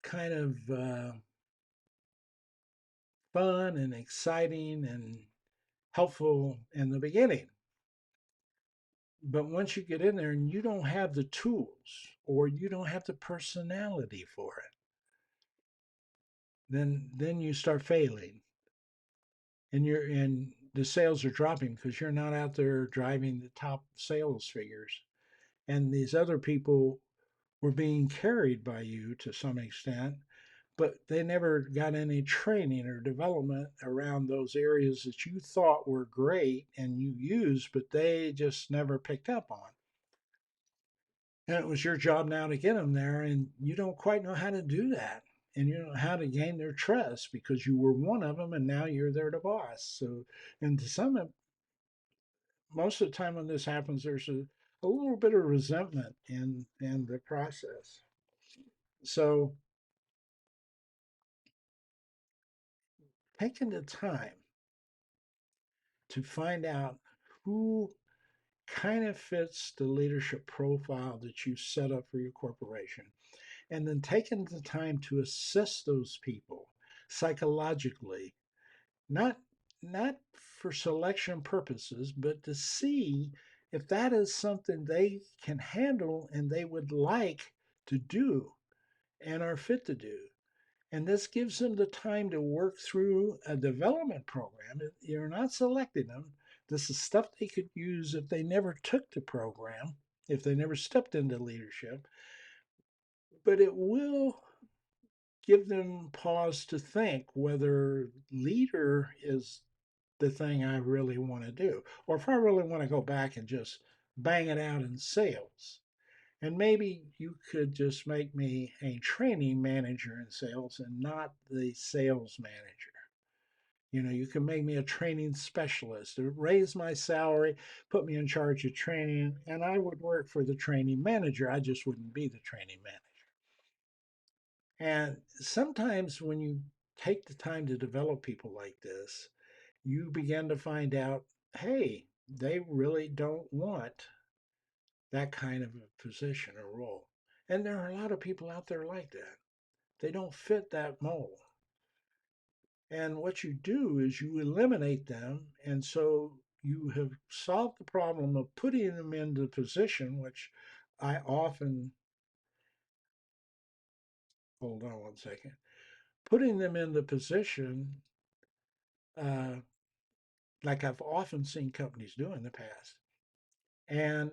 kind of fun and exciting and helpful in the beginning. But once you get in there and you don't have the tools or you don't have the personality for it, then you start failing, and the sales are dropping because you're not out there driving the top sales figures. And these other people were being carried by you to some extent, but they never got any training or development around those areas that you thought were great and you used, but they just never picked up on. And it was your job now to get them there, and you don't quite know how to do that. And you don't know how to gain their trust because you were one of them and now you're their boss. So, and to some, most of the time when this happens, there's a little bit of resentment in the process. So, taking the time to find out who kind of fits the leadership profile that you set up for your corporation, and then taking the time to assess those people psychologically, not not for selection purposes, but to see if that is something they can handle and they would like to do and are fit to do. And this gives them the time to work through a development program. You're not selecting them. This is stuff they could use if they never took the program, if they never stepped into leadership. But it will give them pause to think whether leader is the thing I really want to do, or if I really want to go back and just bang it out in sales. And maybe you could just make me a training manager in sales and not the sales manager. You can make me a training specialist, or raise my salary, put me in charge of training, and I would work for the training manager. I just wouldn't be the training manager. And sometimes when you take the time to develop people like this, you begin to find out, hey, they really don't want that kind of a position or role. And there are a lot of people out there like that. They don't fit that mold. And what you do is you eliminate them. And so you have solved the problem of putting them in the position, which I often, hold on one second, putting them in the position uh, like I've often seen companies do in the past. And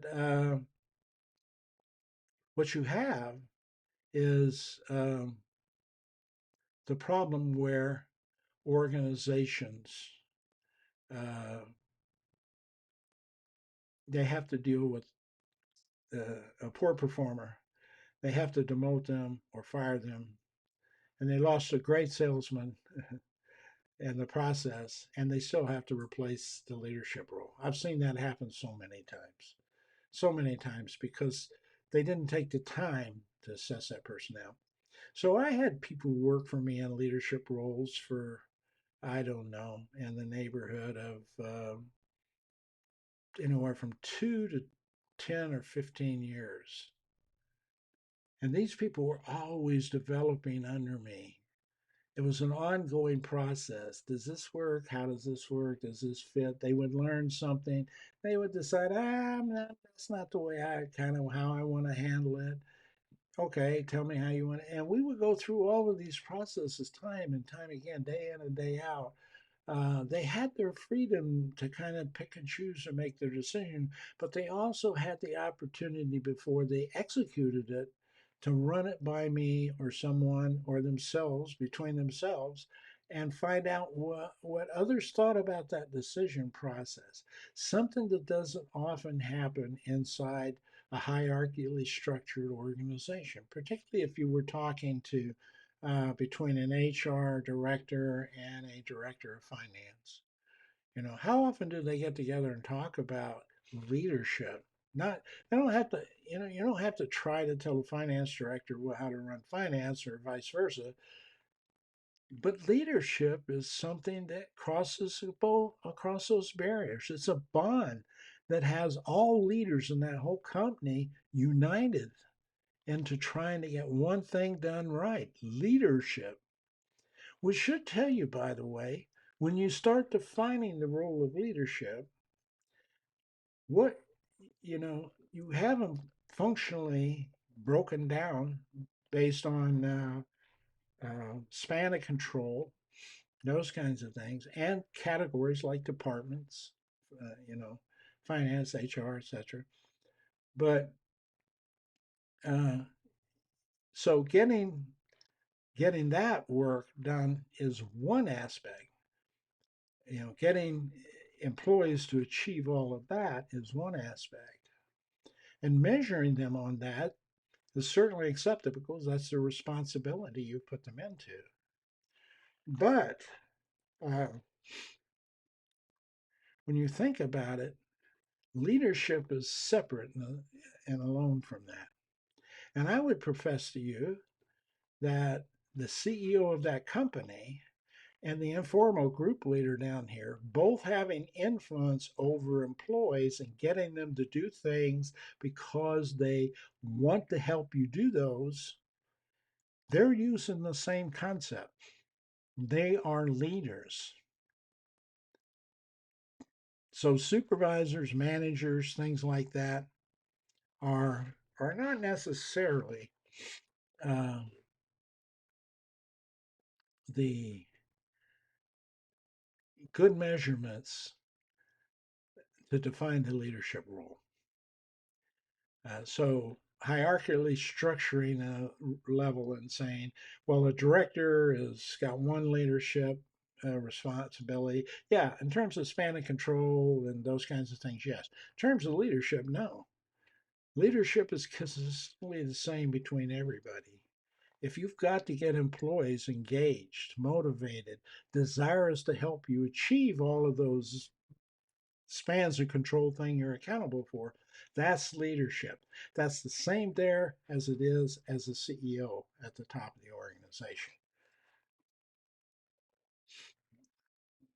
what you have is the problem where organizations uh, they have to deal with a poor performer. They have to demote them or fire them, and they lost a great salesman in the process, and they still have to replace the leadership role. I've seen that happen so many times because they didn't take the time to assess that person out. So I had people work for me in leadership roles for, I don't know, in the neighborhood of anywhere from 2 to 10 or 15 years. And these people were always developing under me. It was an ongoing process. Does this work? How does this work? Does this fit? They would learn something. They would decide, that's not the way I kind of how I want to handle it. Okay, tell me how you want it. And we would go through all of these processes time and time again, day in and day out. They had their freedom to kind of pick and choose and make their decision, but they also had the opportunity before they executed it to run it by me or someone or themselves between themselves and find out what others thought about that decision process. Something that doesn't often happen inside a hierarchically structured organization, particularly if you were talking to between an HR director and a director of finance. How often do they get together and talk about leadership? Not, they don't have to, you don't have to try to tell the finance director how to run finance or vice versa. But leadership is something that crosses across those barriers. It's a bond that has all leaders in that whole company united into trying to get one thing done right, leadership. We should tell you, by the way, When you start defining the role of leadership, what, you have them functionally broken down based on span of control, those kinds of things, and categories like departments, uh, you know, finance, HR, etc. But uh, so getting that work done is one aspect. Getting employees to achieve all of that is one aspect, and measuring them on that is certainly acceptable because that's the responsibility you put them into. But uh, when you think about it, leadership is separate and alone from that. And I would profess to you that the CEO of that company and the informal group leader down here, both having influence over employees and getting them to do things because they want to help you do those, they're using the same concept. They are leaders. So supervisors, managers, things like that are not necessarily uh, the good measurements to define the leadership role. So hierarchically structuring a level and saying, well, a director has got one leadership responsibility. Yeah, in terms of span of control and those kinds of things, yes. In terms of leadership, no. Leadership is consistently the same between everybody. If you've got to get employees engaged, motivated, desirous to help you achieve all of those spans of control thing you're accountable for, that's leadership. That's the same there as it is as a CEO at the top of the organization.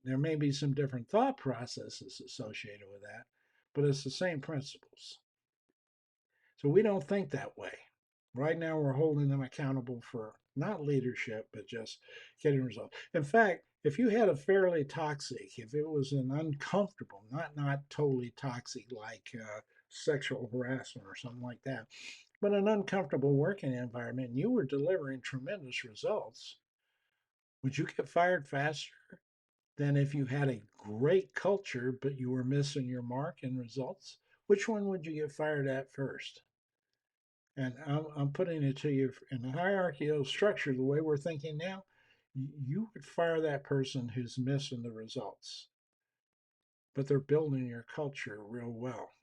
There may be some different thought processes associated with that, but it's the same principles. So we don't think that way. Right now, we're holding them accountable for not leadership, but just getting results. In fact, if you had a fairly toxic, if it was an uncomfortable, not totally toxic like sexual harassment or something like that, but an uncomfortable working environment, and you were delivering tremendous results, would you get fired faster than if you had a great culture but you were missing your mark in results? Which one would you get fired at first? And I'm putting it to you in the hierarchical structure, the way we're thinking now, you would fire that person who's missing the results, but they're building your culture real well.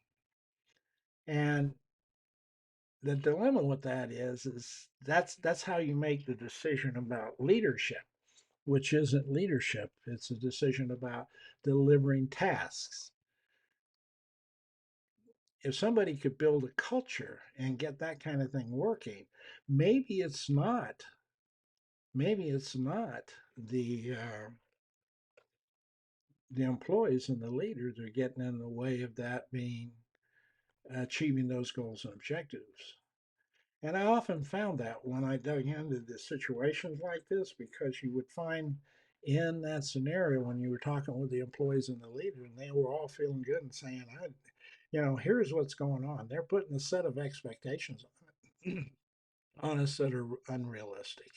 And the dilemma with that is that's how you make the decision about leadership, which isn't leadership. It's a decision about delivering tasks. If somebody could build a culture and get that kind of thing working, maybe it's not the employees and the leaders are getting in the way of that being achieving those goals and objectives. And I often found that when I dug into the situations like this, because you would find in that scenario when you were talking with the employees and the leader, and they were all feeling good and saying, here's what's going on. They're putting a set of expectations on us that are unrealistic.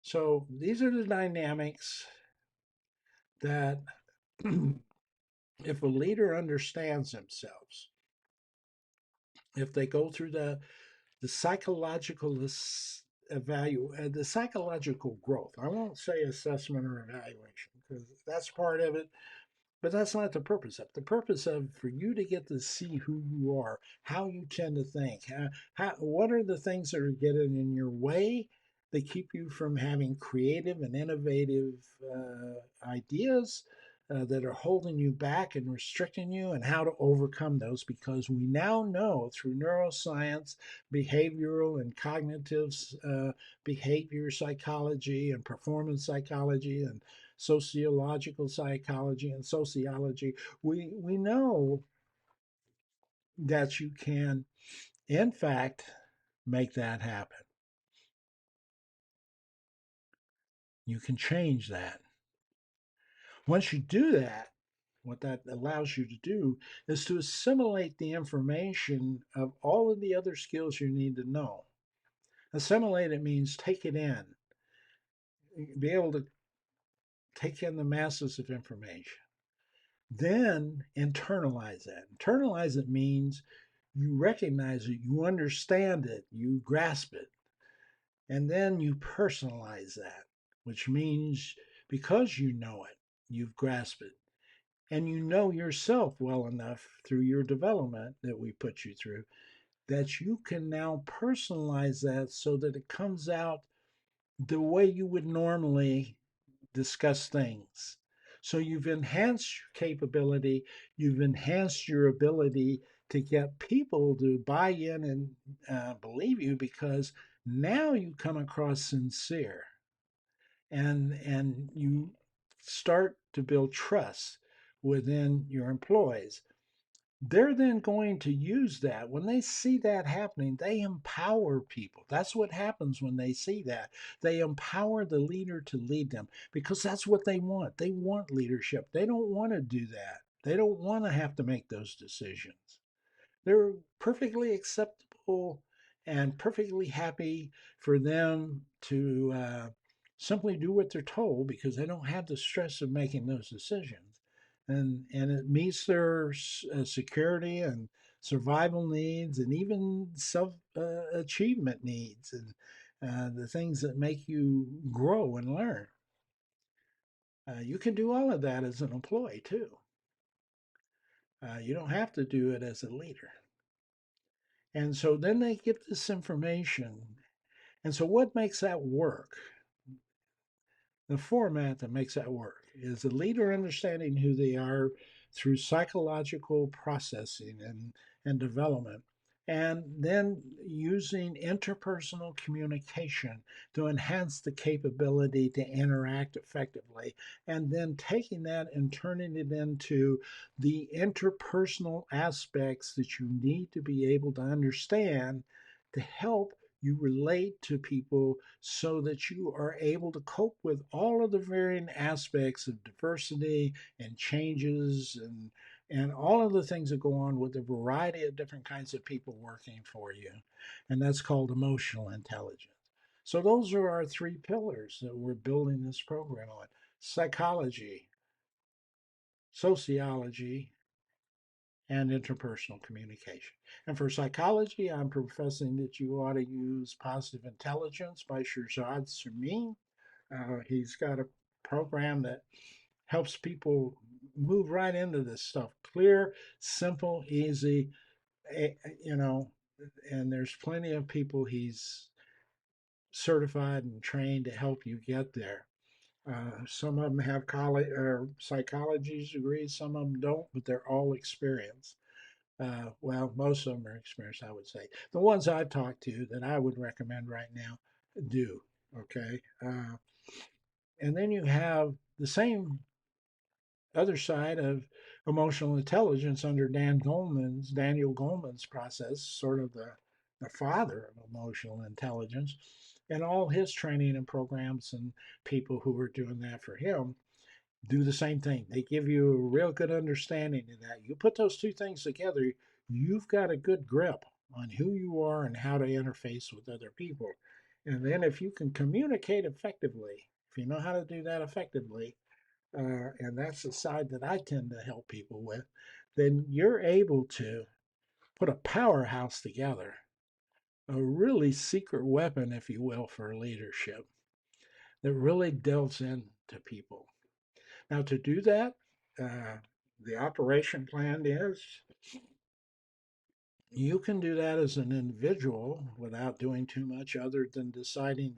So these are the dynamics that if a leader understands themselves, if they go through the psychological the psychological growth. I won't say assessment or evaluation because that's part of it, but that's not the purpose of it. The purpose of for you to get to see who you are, how you tend to think, what are the things that are getting in your way that keep you from having creative and innovative ideas that are holding you back and restricting you, and how to overcome those, because we now know through neuroscience, behavioral and cognitive behavior psychology and performance psychology and sociological psychology and sociology, we know that you can, in fact, make that happen. You can change that. Once you do that, what that allows you to do is to assimilate the information of all of the other skills you need to know. Assimilate it means take it in, be able to take in the masses of information. Then internalize that. Internalize it means you recognize it, you understand it, you grasp it, and then you personalize that, which means because you know it, you've grasped it, and you know yourself well enough through your development that we put you through that you can now personalize that so that it comes out the way you would normally discuss things. So you've enhanced your capability, you've enhanced your ability to get people to buy in and believe you because now you come across sincere and you start to build trust within your employees. They're then going to use that. When they see that happening, they empower people. That's what happens when they see that. They empower the leader to lead them because that's what they want. They want leadership. They don't want to do that. They don't want to have to make those decisions. They're perfectly acceptable and perfectly happy for them to simply do what they're told because they don't have the stress of making those decisions. And it meets their security and survival needs and even self achievement needs and the things that make you grow and learn. You can do all of that as an employee too. You don't have to do it as a leader. And so then they get this information. And so, what makes that work? The format that makes that work is the leader understanding who they are through psychological processing and development, and then using interpersonal communication to enhance the capability to interact effectively, and then taking that and turning it into the interpersonal aspects that you need to be able to understand to help you relate to people so that you are able to cope with all of the varying aspects of diversity and changes and all of the things that go on with a variety of different kinds of people working for you. And that's called emotional intelligence. So those are our three pillars that we're building this program on: psychology, sociology, and interpersonal communication. And for psychology, I'm professing that you ought to use Positive Intelligence by Shirzad Surmi. He's got a program that helps people move right into this stuff. Clear, simple, easy, you know, and there's plenty of people he's certified and trained to help you get there. Some of them have college or psychology degrees, some of them don't, but they're all experienced. Well, most of them are experienced, I would say. The ones I've talked to that I would recommend right now do. Okay. And then you have the same other side of emotional intelligence under Daniel Goleman's process, sort of the father of emotional intelligence, and all his training and programs and people who are doing that for him do the same thing. They give you a real good understanding of that. You put those two things together, you've got a good grip on who you are and how to interface with other people. And then if you can communicate effectively, if you know how to do that effectively, and that's the side that I tend to help people with, then you're able to put a powerhouse together, a really secret weapon, if you will, for leadership that really delves into people. Now, to do that, uh, the operation plan is you can do that as an individual without doing too much other than deciding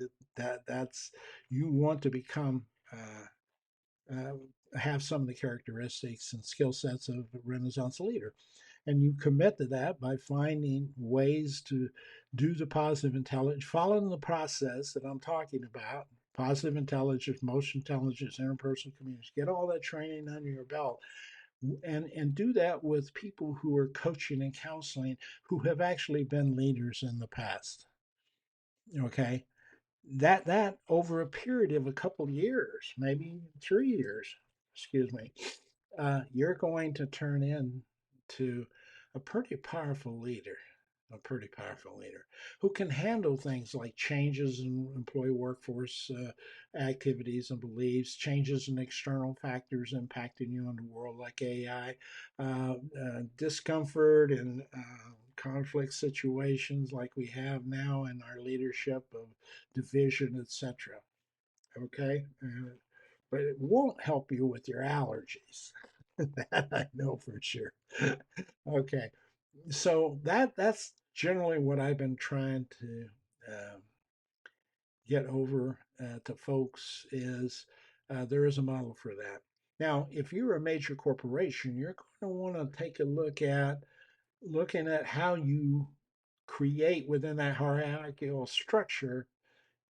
that's you want to become uh, have some of the characteristics and skill sets of a Renaissance leader. And you commit to that by finding ways to do the positive intelligence, following the process that I'm talking about: positive intelligence, emotional intelligence, interpersonal communication. Get all that training under your belt and do that with people who are coaching and counseling who have actually been leaders in the past. Okay. That over a period of a couple of years, maybe 3 years, excuse me, you're going to turn into a pretty powerful leader, a pretty powerful leader who can handle things like changes in employee workforce activities and beliefs, changes in external factors impacting you in the world like AI, discomfort and conflict situations like we have now in our leadership of division, etc. Okay, but it won't help you with your allergies. That I know for sure. Okay, so that's generally what I've been trying to get over to folks is there is a model for that. Now, if you're a major corporation, you're going to want to take a look at looking at how you create within that hierarchical structure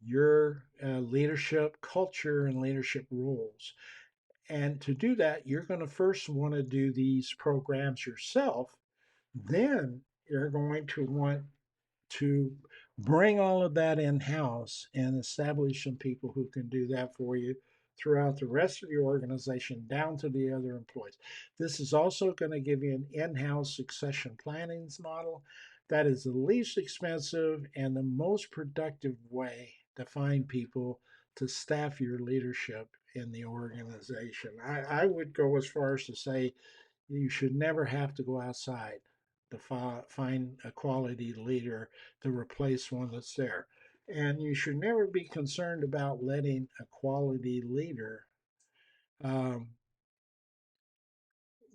your leadership culture and leadership roles. And to do that, you're going to first want to do these programs yourself. Then you're going to want to bring all of that in house and establish some people who can do that for you throughout the rest of your organization down to the other employees. This is also going to give you an in house succession planning model that is the least expensive and the most productive way to find people to staff your leadership in the organization. I would go as far as to say you should never have to go outside to find a quality leader to replace one that's there. And you should never be concerned about letting a quality leader um,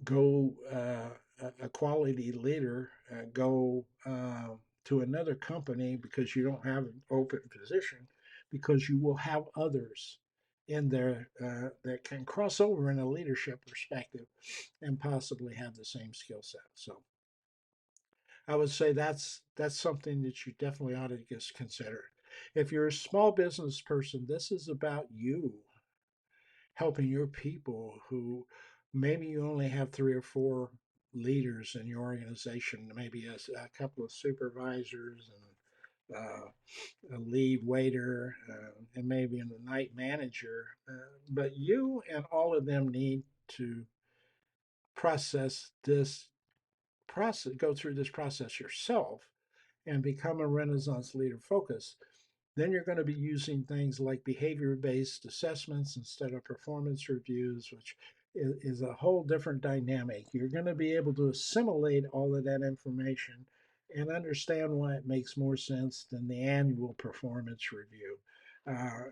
go, a quality leader go to another company because you don't have an open position, because you will have others in there that can cross over in a leadership perspective and possibly have the same skill set. So I would say that's something that you definitely ought to just consider. If you're a small business person, this is about you helping your people who maybe you only have three or four leaders in your organization, maybe a couple of supervisors and a lead waiter, and maybe a night manager. But you and all of them need to process this go through this process yourself and become a Renaissance leader focus. Then you're going to be using things like behavior based assessments instead of performance reviews, which is a whole different dynamic. You're going to be able to assimilate all of that information and understand why it makes more sense than the annual performance review.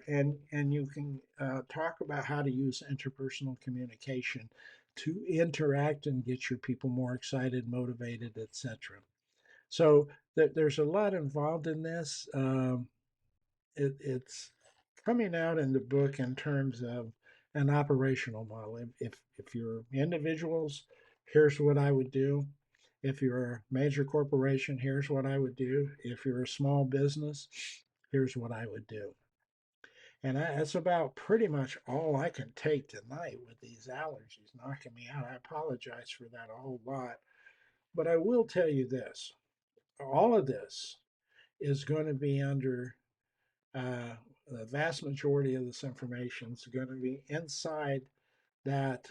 And you can talk about how to use interpersonal communication to interact and get your people more excited, motivated, etc. So there's a lot involved in this. It's coming out in the book in terms of an operational model. If you're individuals, here's what I would do. If you're a major corporation, here's what I would do. If you're a small business, here's what I would do. And that's about pretty much all I can take tonight with these allergies knocking me out. I apologize for that a whole lot. But I will tell you this, all of this is going to be under uh, the vast majority of this information is going to be inside that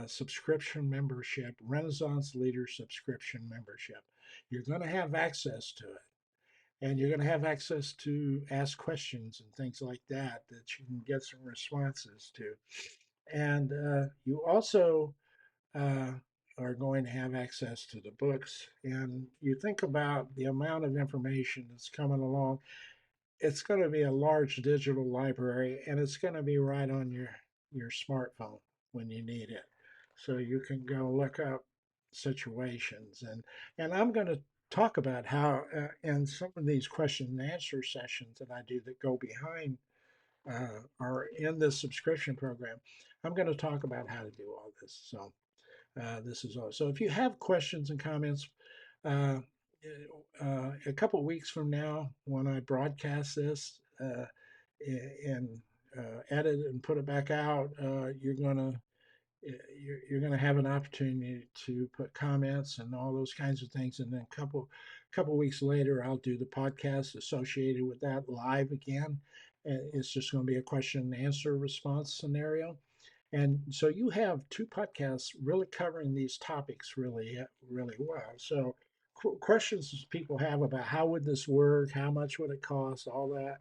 subscription membership, Renaissance Leader subscription membership. You're going to have access to it, and you're going to have access to ask questions and things like that that you can get some responses to. And you also uh, are going to have access to the books. And you think about the amount of information that's coming along, it's going to be a large digital library, and it's going to be right on your smartphone when you need it, so you can go look up situations. And I'm going to talk about how in some of these question and answer sessions that I do that go behind or in this subscription program, I'm going to talk about how to do all this. So this is all. So if you have questions and comments, uh, a couple of weeks from now, when I broadcast this and edit it and put it back out, you're gonna have an opportunity to put comments and all those kinds of things. And then a couple weeks later, I'll do the podcast associated with that live again. And it's just going to be a question and answer response scenario. And so you have two podcasts really covering these topics really well. So questions people have about how would this work, how much would it cost, all that,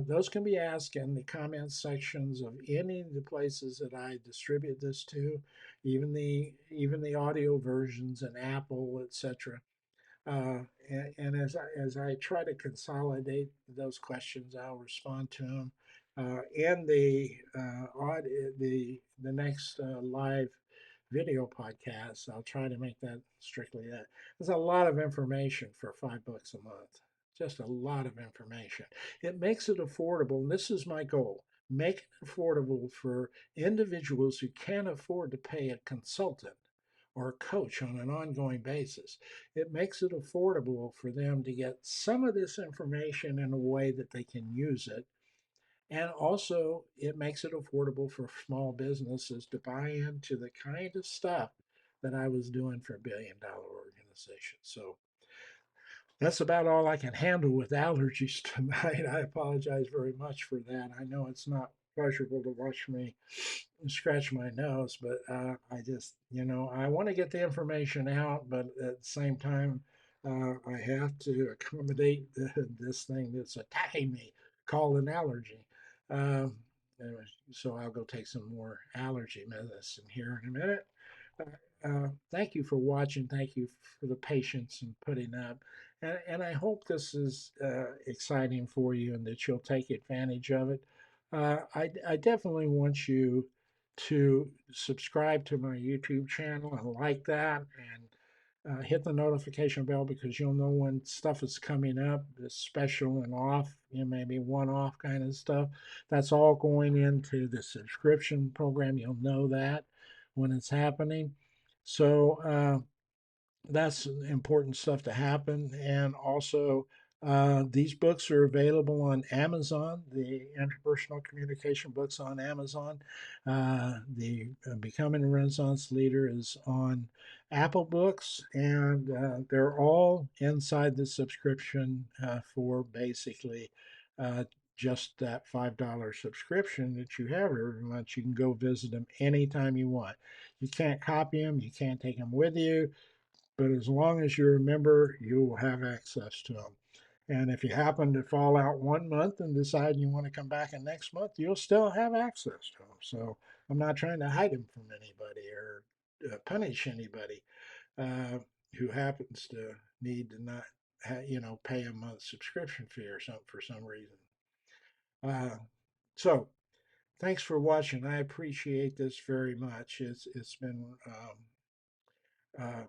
those can be asked in the comments sections of any of the places that I distribute this to, even the audio versions in Apple, etc. Uh, and as I try to consolidate those questions, I'll respond to them. In the next live video podcast, I'll try to make that strictly that. There's a lot of information for $5 a month. Just a lot of information. It makes it affordable, and this is my goal. Make it affordable for individuals who can't afford to pay a consultant or a coach on an ongoing basis. It makes it affordable for them to get some of this information in a way that they can use it. And also, it makes it affordable for small businesses to buy into the kind of stuff that I was doing for $1 billion organizations. So that's about all I can handle with allergies tonight. I apologize very much for that. I know it's not pleasurable to watch me scratch my nose, but I just, I want to get the information out, but at the same time, I have to accommodate this thing that's attacking me called an allergy. Um, anyway, so I'll go take some more allergy medicine here in a minute. Thank you for watching. Thank you for the patience and putting up. And I hope this is exciting for you and that you'll take advantage of it. I definitely want you to subscribe to my YouTube channel and like that and hit the notification bell because you'll know when stuff is coming up, the special and off, maybe one off kind of stuff. That's all going into the subscription program. You'll know that when it's happening. So that's important stuff to happen. And also, these books are available on Amazon, the interpersonal communication books on Amazon. The Becoming a Renaissance Leader is on Apple Books, and they're all inside the subscription for basically just that $5 subscription that you have every month. You can go visit them anytime you want. You can't copy them, you can't take them with you, but as long as you're a member, you will have access to them. And if you happen to fall out one month and decide you want to come back in next month, you'll still have access to them. So I'm not trying to hide them from anybody or punish anybody who happens to need to not, pay a month subscription fee or something for some reason. So thanks for watching. I appreciate this very much. It's been uh, uh,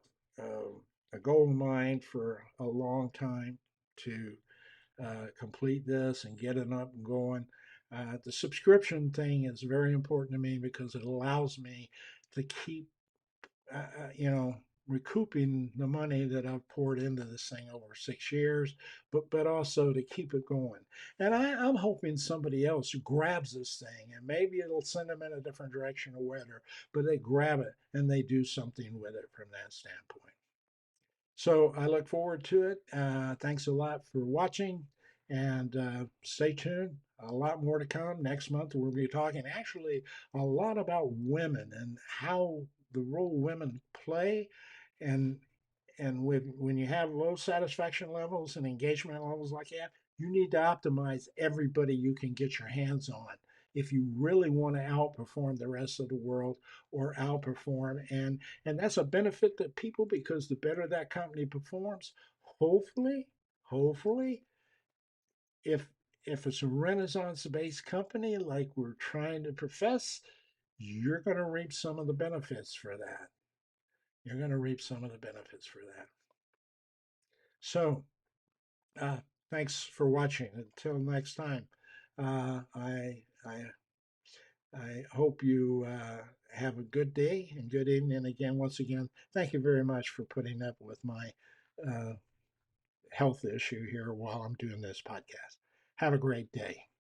a goal of mine for a long time to complete this and get it up and going. The subscription thing is very important to me because it allows me to keep, you know, recouping the money that I've poured into this thing over 6 years, but also to keep it going. And I'm hoping somebody else grabs this thing and maybe it'll send them in a different direction or whatever, but they grab it and they do something with it from that standpoint. So I look forward to it. Thanks a lot for watching and stay tuned. A lot more to come. Next month, we'll be talking actually a lot about women and how the role women play. And when you have low satisfaction levels and engagement levels like that, you need to optimize everybody you can get your hands on if you really want to outperform the rest of the world or outperform. And that's a benefit to people because the better that company performs, hopefully, if if it's a Renaissance based company like we're trying to profess, you're going to reap some of the benefits for that. You're going to reap some of the benefits for that. So, uh, thanks for watching. Until next time, I hope you have a good day and good evening. And again, once again, thank you very much for putting up with my uh, health issue here while I'm doing this podcast. Have a great day.